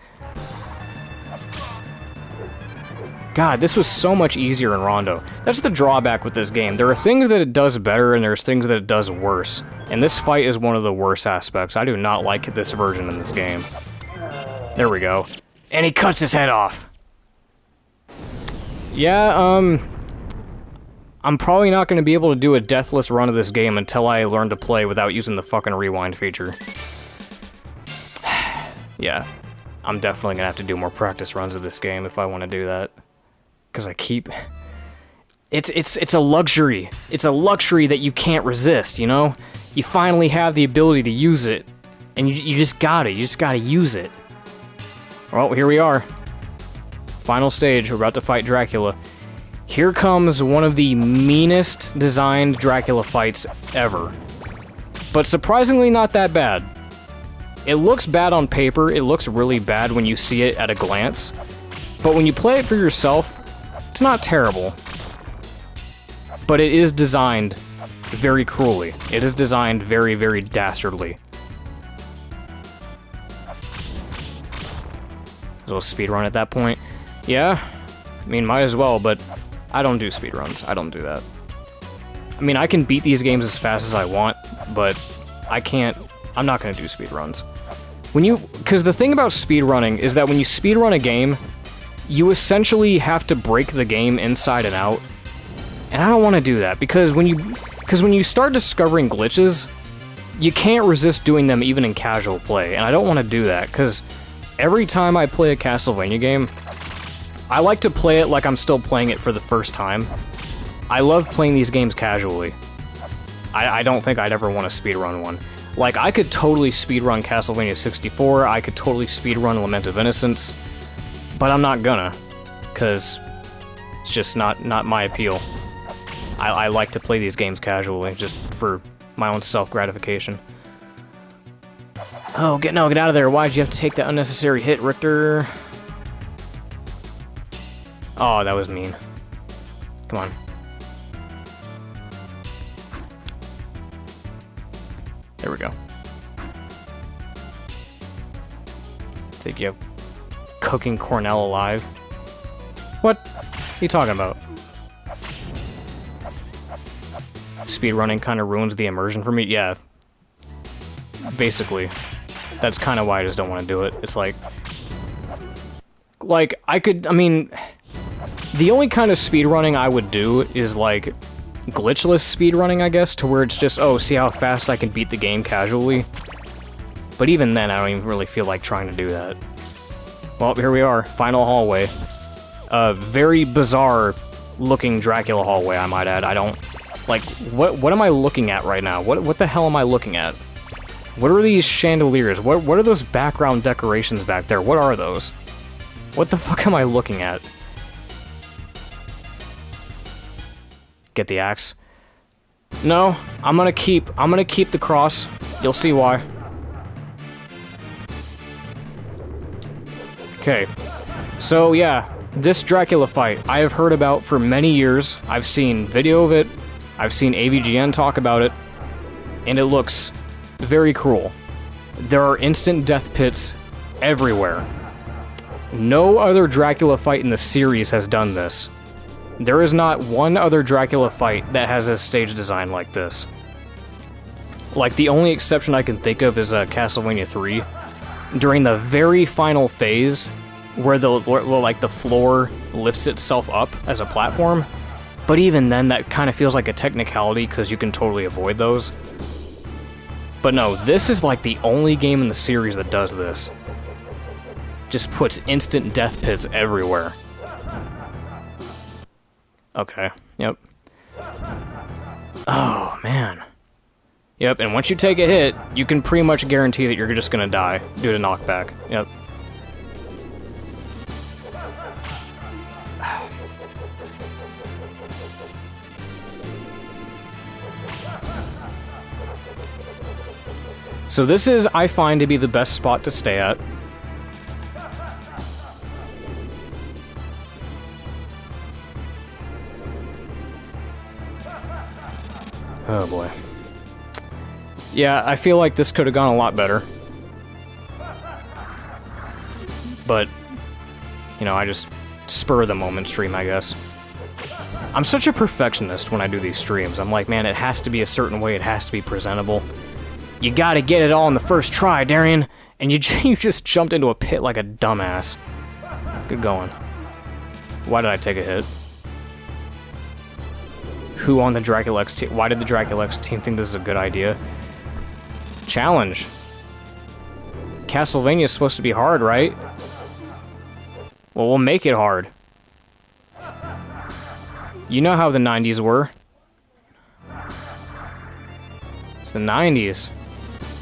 God, this was so much easier in Rondo. That's the drawback with this game. There are things that it does better, and there's things that it does worse. And this fight is one of the worst aspects. I do not like this version in this game. There we go. And he cuts his head off. Yeah, I'm probably not going to be able to do a deathless run of this game until I learn to play without using the fucking rewind feature. Yeah, I'm definitely going to have to do more practice runs of this game if I want to do that. Because I keep... It's a luxury. It's a luxury that you can't resist, you know? You finally have the ability to use it, and you just got it. You just got to use it. Well, here we are. Final stage. We're about to fight Dracula. Here comes one of the meanest designed Dracula fights ever. But surprisingly not that bad. It looks bad on paper. It looks really bad when you see it at a glance. But when you play it for yourself, it's not terrible. But it is designed very cruelly. It is designed very, very dastardly. A little speedrun at that point. Yeah, I mean, might as well, but I don't do speedruns. I don't do that. I mean, I can beat these games as fast as I want, but I can't... I'm not going to do speedruns. Because the thing about speedrunning is that when you speedrun a game, you essentially have to break the game inside and out. And I don't want to do that, because when you start discovering glitches, you can't resist doing them even in casual play, and I don't want to do that, because every time I play a Castlevania game, I like to play it like I'm still playing it for the first time. I love playing these games casually. I don't think I'd ever want to speedrun one. Like, I could totally speedrun Castlevania 64, I could totally speedrun Lament of Innocence, but I'm not gonna, because it's just not my appeal. I like to play these games casually, just for my own self-gratification. Oh, get out of there. Why'd you have to take that unnecessary hit, Richter? Oh, that was mean. Come on. There we go. Think you have cooking Cornell alive? What are you talking about? Speedrunning kind of ruins the immersion for me? Yeah. Basically. That's kind of why I just don't want to do it. It's like, I mean, the only kind of speedrunning I would do is, like, glitchless speedrunning, I guess, to where it's just, oh, see how fast I can beat the game casually. But even then, I don't even really feel like trying to do that. Well, here we are, final hallway. A very bizarre looking Dracula hallway, I might add. I don't, like, what am I looking at right now? What the hell am I looking at? What are these chandeliers? What are those background decorations back there? What are those? What the fuck am I looking at? Get the axe. No, I'm gonna keep the cross. You'll see why. Okay. So yeah, this Dracula fight I have heard about for many years. I've seen video of it. I've seen AVGN talk about it. And it looks very cruel. There are instant death pits everywhere. No other Dracula fight in the series has done this. There is not one other Dracula fight that has a stage design like this. Like, the only exception I can think of is Castlevania 3. During the very final phase, where the floor lifts itself up as a platform. But even then, that kind of feels like a technicality, because you can totally avoid those. But no, this is like the only game in the series that does this. Just puts instant death pits everywhere. Okay, yep. Oh, man. Yep, and once you take a hit, you can pretty much guarantee that you're just gonna die due to knockback. Yep. So this is, I find, to be the best spot to stay at. Oh boy. Yeah, I feel like this could have gone a lot better. But, you know, I just spur of the moment stream, I guess. I'm such a perfectionist when I do these streams. I'm like, man, it has to be a certain way, it has to be presentable. You gotta get it all in the first try, Darian! And you just jumped into a pit like a dumbass. Good going. Why did I take a hit? Who on the Dracula X team? Why did the Dracula X team think this is a good idea? Challenge. Castlevania is supposed to be hard, right? Well, we'll make it hard. You know how the 90s were. It's the 90s.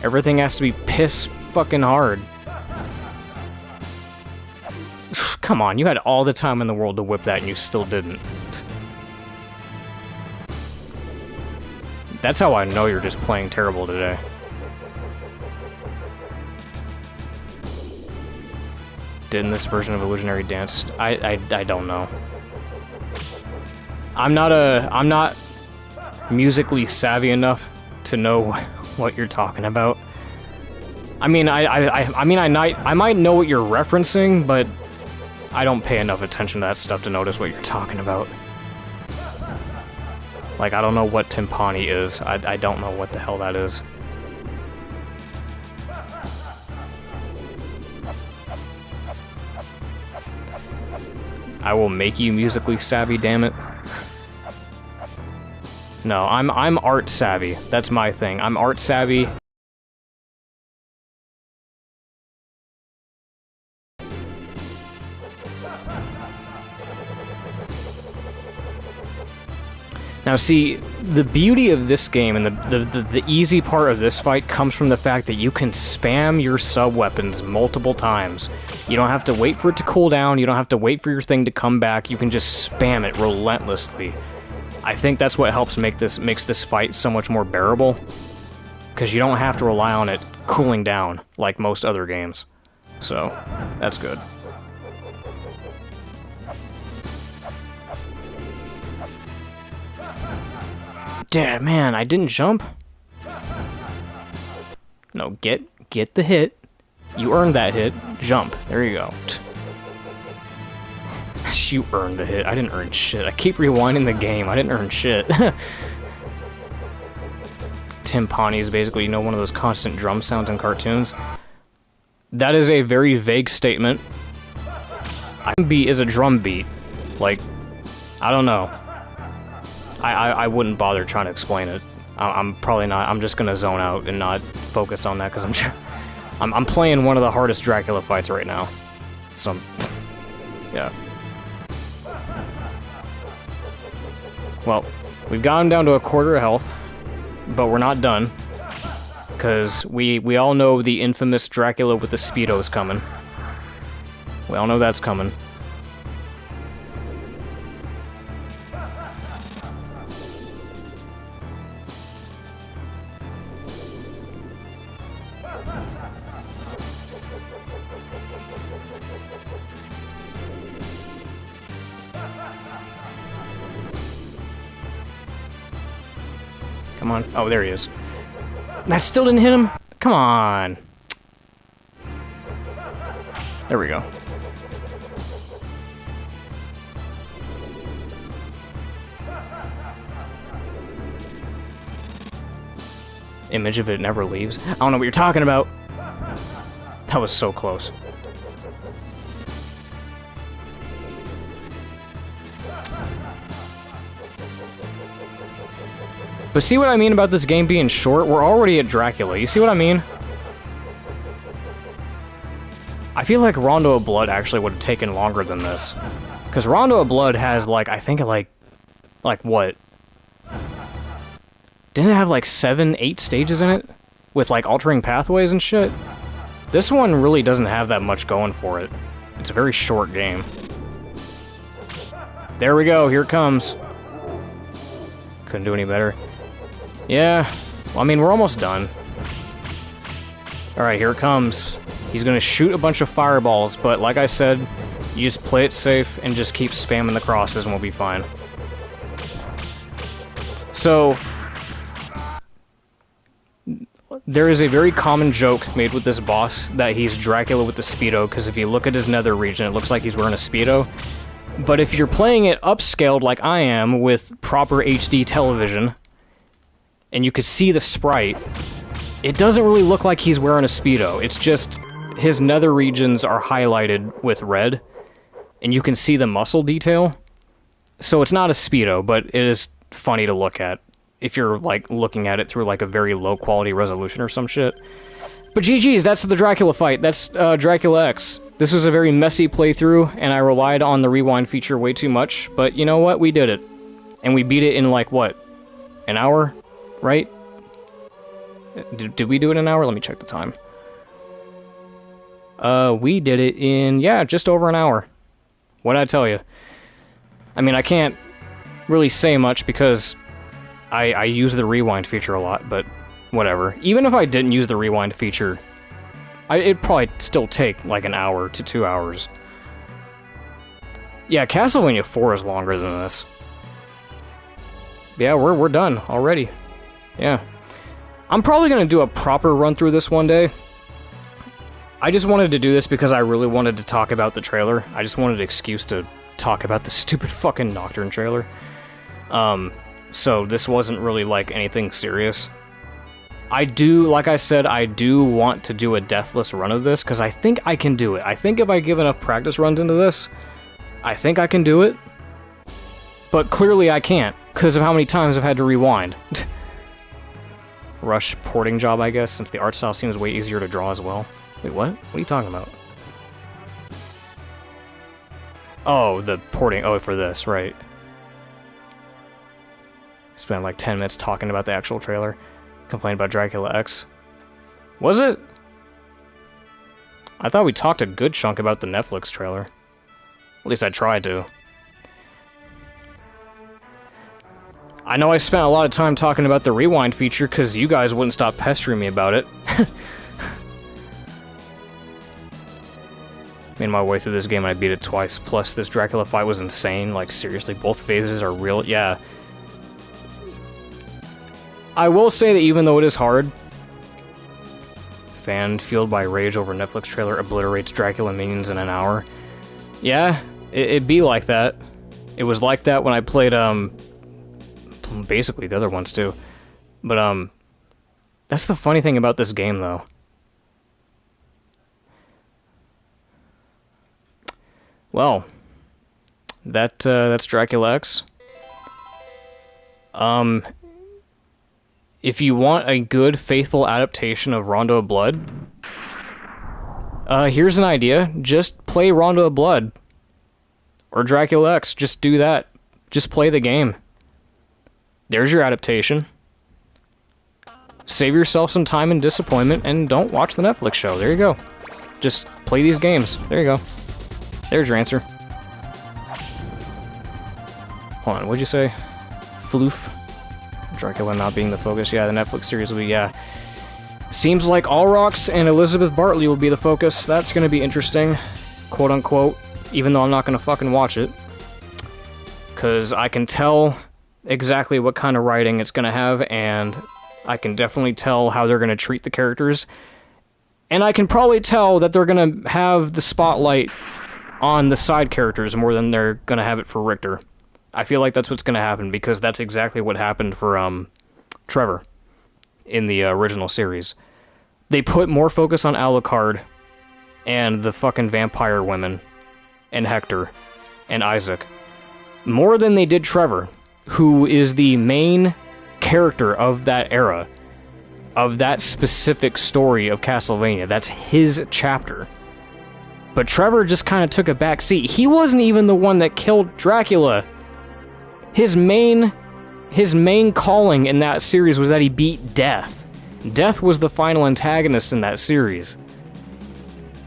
Everything has to be piss fucking hard. Come on, you had all the time in the world to whip that and you still didn't. That's how I know you're just playing terrible today. Didn't this version of Illusionary Dance? I don't know. I'm not musically savvy enough to know what you're talking about. I mean, I might know what you're referencing, but I don't pay enough attention to that stuff to notice what you're talking about. Like, I don't know what timpani is. I don't know what the hell that is. I will make you musically savvy, damn it. No, I'm art savvy. That's my thing. I'm art savvy. Now see, the beauty of this game and the easy part of this fight comes from the fact that you can spam your sub-weapons multiple times. You don't have to wait for it to cool down, you don't have to wait for your thing to come back, you can just spam it relentlessly. I think that's what helps makes this fight so much more bearable, because you don't have to rely on it cooling down like most other games. So, that's good. Damn, man, I didn't jump. No, get the hit. You earned that hit. Jump. There you go. You earned the hit. I didn't earn shit. I keep rewinding the game. I didn't earn shit. Timpani is basically, you know, one of those constant drum sounds in cartoons. That is a very vague statement. Beat is a drum beat. Like, I don't know. I wouldn't bother trying to explain it. I'm probably not. I'm just gonna zone out and not focus on that because I'm playing one of the hardest Dracula fights right now. So, yeah. Well, we've gotten down to a quarter of health, but we're not done because we all know the infamous Dracula with the Speedo's coming. We all know that's coming. Come on. Oh, there he is. That still didn't hit him? Come on. There we go. Image of it never leaves. I don't know what you're talking about. That was so close. But see what I mean about this game being short? We're already at Dracula. You see what I mean? I feel like Rondo of Blood actually would have taken longer than this. Because Rondo of Blood has, like, I think, like what? Didn't it have like 7, 8 stages in it? With like altering pathways and shit? This one really doesn't have that much going for it. It's a very short game. There we go, here it comes. Couldn't do any better. Yeah, well, I mean, we're almost done. Alright, here it comes. He's gonna shoot a bunch of fireballs, but like I said, you just play it safe and just keep spamming the crosses and we'll be fine. So, there is a very common joke made with this boss that he's Dracula with the Speedo, because if you look at his nether region, it looks like he's wearing a Speedo. But if you're playing it upscaled like I am, with proper HD television, and you could see the sprite, it doesn't really look like he's wearing a Speedo. It's just his nether regions are highlighted with red, and you can see the muscle detail. So it's not a Speedo, but it is funny to look at if you're like looking at it through like a very low quality resolution or some shit. But GG's, that's the Dracula fight. That's Dracula X. This was a very messy playthrough, and I relied on the rewind feature way too much, but you know what? We did it. And we beat it in like, what? An hour? Right? Did we do it in an hour? Let me check the time. We did it in, yeah, just over an hour. What'd I tell you? I mean, I can't really say much because I use the rewind feature a lot, but whatever. Even if I didn't use the rewind feature, it'd probably still take like an hour to 2 hours. Yeah, Castlevania 4 is longer than this. Yeah, we're done already. Yeah. I'm probably gonna do a proper run through this one day. I just wanted to do this because I really wanted to talk about the trailer. I just wanted an excuse to talk about the stupid fucking Nocturne trailer. So this wasn't really like anything serious. I do, like I said, I do want to do a deathless run of this, because I think I can do it. I think if I give enough practice runs into this, I think I can do it. But clearly I can't, because of how many times I've had to rewind. Rush porting job, I guess, since the art style seems way easier to draw as well. Wait, what? What are you talking about? Oh, the porting. Oh, for this, right. Spent like 10 minutes talking about the actual trailer. Complained about Dracula X. Was it? I thought we talked a good chunk about the Netflix trailer. At least I tried to. I know I spent a lot of time talking about the rewind feature because you guys wouldn't stop pestering me about it. Made my way through this game and I beat it twice. Plus, this Dracula fight was insane. Like, seriously, both phases are real. Yeah. I will say that even though it is hard, fan fueled by rage over Netflix trailer obliterates Dracula minions in an hour. Yeah, it'd be like that. It was like that when I played, basically the other ones too. But, that's the funny thing about this game, though. Well, that's Dracula X. If you want a good, faithful adaptation of Rondo of Blood, here's an idea. Just play Rondo of Blood. Or Dracula X. Just do that. Just play the game. There's your adaptation. Save yourself some time and disappointment, and don't watch the Netflix show. There you go. Just play these games. There you go. There's your answer. Hold on, what'd you say? Floof? Dracula not being the focus. Yeah, the Netflix series will be, yeah. Seems like Allrox and Elizabeth Bartley will be the focus. That's gonna be interesting. Quote unquote. Even though I'm not gonna fucking watch it. Because I can tell exactly what kind of writing it's gonna have, and I can definitely tell how they're gonna treat the characters. And I can probably tell that they're gonna have the spotlight on the side characters more than they're gonna have it for Richter. I feel like that's what's gonna happen, because that's exactly what happened for Trevor in the original series. They put more focus on Alucard and the fucking vampire women and Hector and Isaac more than they did Trevor, who is the main character of that era, of that specific story of Castlevania. That's his chapter. But Trevor just kind of took a back seat. He wasn't even the one that killed Dracula. His main His main calling in that series was that he beat Death. Death was the final antagonist in that series.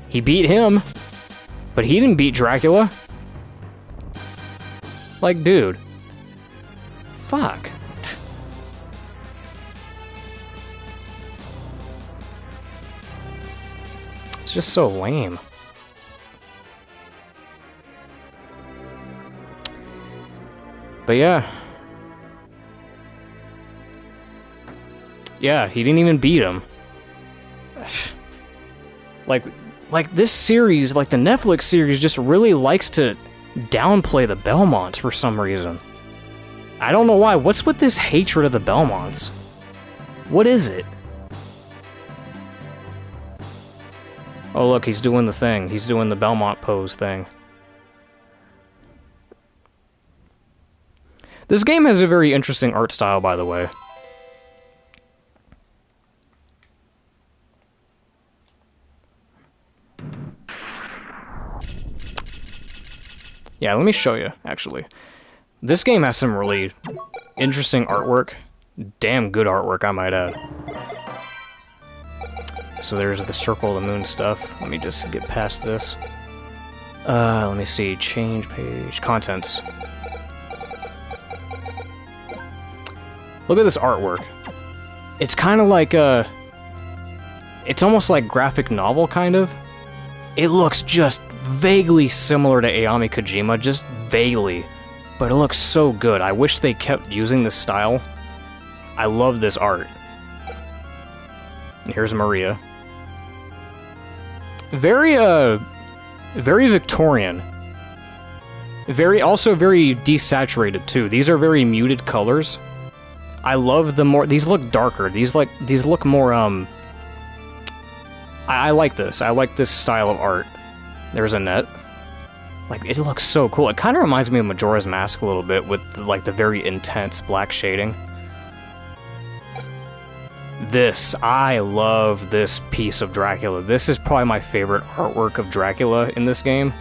He beat him, but he didn't beat Dracula. Like, dude. Fuck. It's just so lame. But yeah. Yeah, he didn't even beat him. Like this series, like the Netflix series, just really likes to downplay the Belmonts for some reason. I don't know why. What's with this hatred of the Belmonts? What is it? Oh look, he's doing the thing. He's doing the Belmont pose thing. This game has a very interesting art style, by the way. Yeah, let me show you, actually. This game has some really interesting artwork. Damn good artwork, I might add. So there's the Circle of the Moon stuff. Let me just get past this. Let me see. Change page. Contents. Look at this artwork. It's kind of like it's almost like graphic novel, kind of. It looks just vaguely similar to Ayami Kojima, just vaguely. But it looks so good. I wish they kept using this style. I love this art. Here's Maria. Very Victorian. Also very desaturated too. These are very muted colors. I love the more. These look darker. These look more. I like this. I like this style of art. There's Annette. Like, it looks so cool. It kind of reminds me of Majora's Mask a little bit with like the very intense black shading. I love this piece of Dracula. This is probably my favorite artwork of Dracula in this game,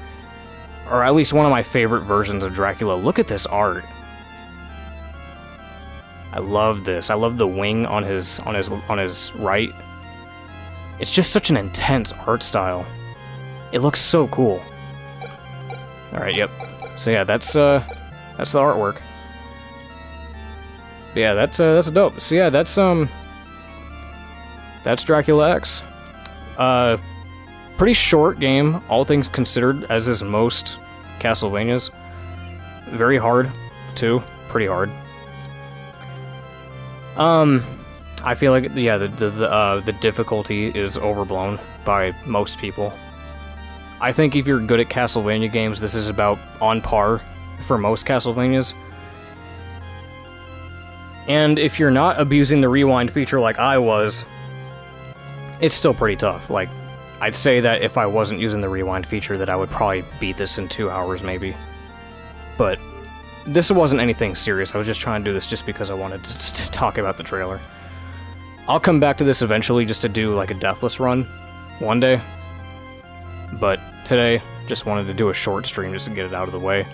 or at least one of my favorite versions of Dracula. Look at this art. I love this. I love the wing on his right. It's just such an intense art style. It looks so cool. All right, yep. So yeah, that's the artwork. Yeah, that's dope. So yeah, that's Dracula X. Pretty short game, all things considered, as is most Castlevanias. Very hard, too. Pretty hard. I feel like, yeah, the difficulty is overblown by most people. I think if you're good at Castlevania games, this is about on par for most Castlevanias. And if you're not abusing the rewind feature like I was, it's still pretty tough. Like, I'd say that if I wasn't using the rewind feature, that I would probably beat this in 2 hours, maybe. But this wasn't anything serious. I was just trying to do this just because I wanted to talk about the trailer. I'll come back to this eventually just to do like a deathless run one day. But today, just wanted to do a short stream just to get it out of the way.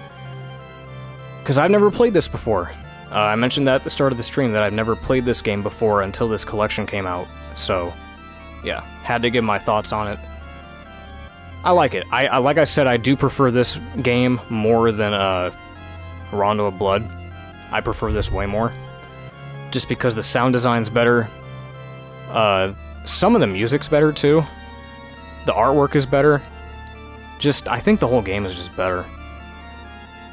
Because I've never played this before. I mentioned that at the start of the stream that I've never played this game before until this collection came out. So, yeah, had to give my thoughts on it. I like it. I like I said, I do prefer this game more than Rondo of Blood. I prefer this way more. Just because the sound design's better. Some of the music's better too. The artwork is better. I think the whole game is just better.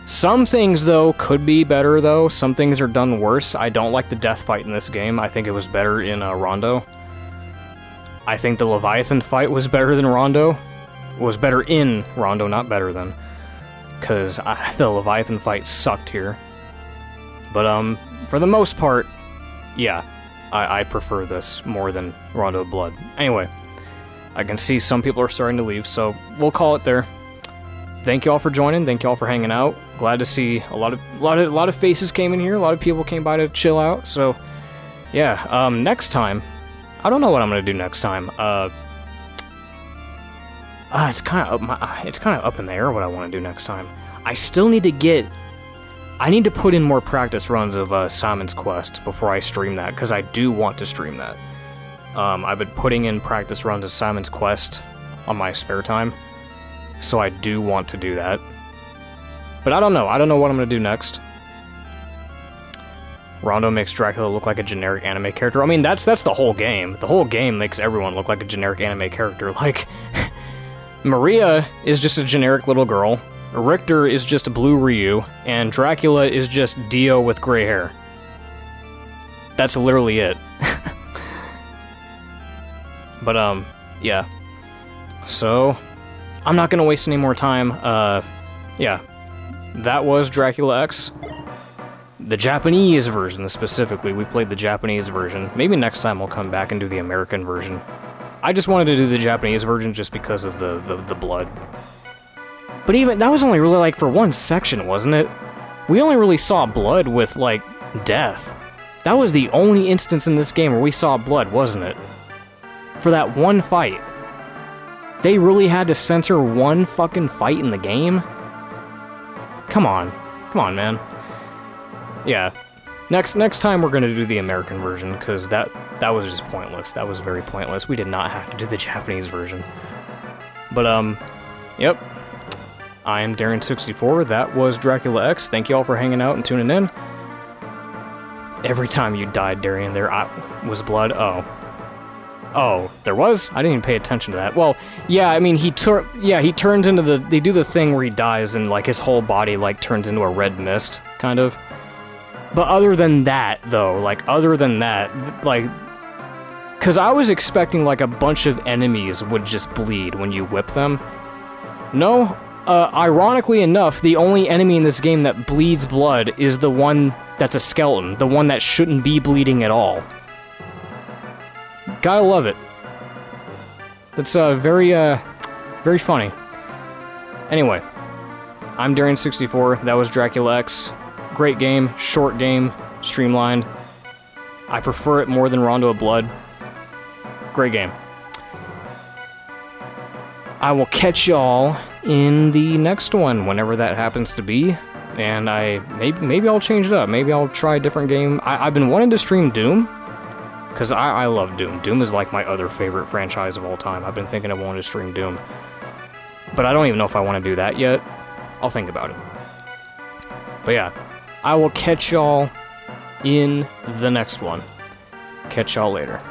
Some things, though, could be better, though. Some things are done worse. I don't like the death fight in this game. I think it was better in Rondo. I think the Leviathan fight was better than Rondo. Was better in Rondo, not better than. Because the Leviathan fight sucked here. But, for the most part, yeah, I prefer this more than Rondo of Blood. Anyway, I can see some people are starting to leave, so we'll call it there. Thank you all for joining. Thank you all for hanging out. Glad to see a lot of faces came in here. A lot of people came by to chill out. So, yeah. Next time, I don't know what I'm gonna do next time. It's kind of up in the air what I want to do next time. I still need to get I need to put in more practice runs of Simon's Quest before I stream that, because I do want to stream that. I've been putting in practice runs of Simon's Quest on my spare time, so I do want to do that. But I don't know. I don't know what I'm going to do next. Rondo makes Dracula look like a generic anime character. I mean, that's the whole game. The whole game makes everyone look like a generic anime character. Like, Maria is just a generic little girl, Richter is just a blue Ryu, and Dracula is just Dio with gray hair. That's literally it. But, yeah. So, I'm not gonna waste any more time. Yeah. That was Dracula X. The Japanese version, specifically. We played the Japanese version. Maybe next time we'll come back and do the American version. I just wanted to do the Japanese version just because of the blood. But even, that was only really, like, for one section, wasn't it? We only really saw blood with, like, death. That was the only instance in this game where we saw blood, wasn't it? For that one fight. They really had to censor one fucking fight in the game? Come on. Come on, man. Yeah. Next time we're gonna do the American version, because that was just pointless. That was very pointless. We did not have to do the Japanese version. But, yep. I am Darren64. That was Dracula X. Thank you all for hanging out and tuning in. Every time you died, Darian, there was blood. Oh. Oh, there was? I didn't even pay attention to that. Well, yeah, I mean, he turns into the... They do the thing where he dies and, like, his whole body, like, turns into a red mist, kind of. But other than that, though, like, other than that, like... Because I was expecting, like, a bunch of enemies would just bleed when you whip them. No, ironically enough, the only enemy in this game that bleeds blood is the one that's a skeleton, the one that shouldn't be bleeding at all. Gotta love it. That's, very funny. Anyway, I'm Darren64, that was Dracula X. Great game, short game, streamlined. I prefer it more than Rondo of Blood. Great game. I will catch y'all in the next one, whenever that happens to be. And maybe I'll change it up. Maybe I'll try a different game. I've been wanting to stream Doom, because I love Doom. Doom is like my other favorite franchise of all time. I've been thinking of wanting to stream Doom. But I don't even know if I want to do that yet. I'll think about it. But yeah, I will catch y'all in the next one. Catch y'all later.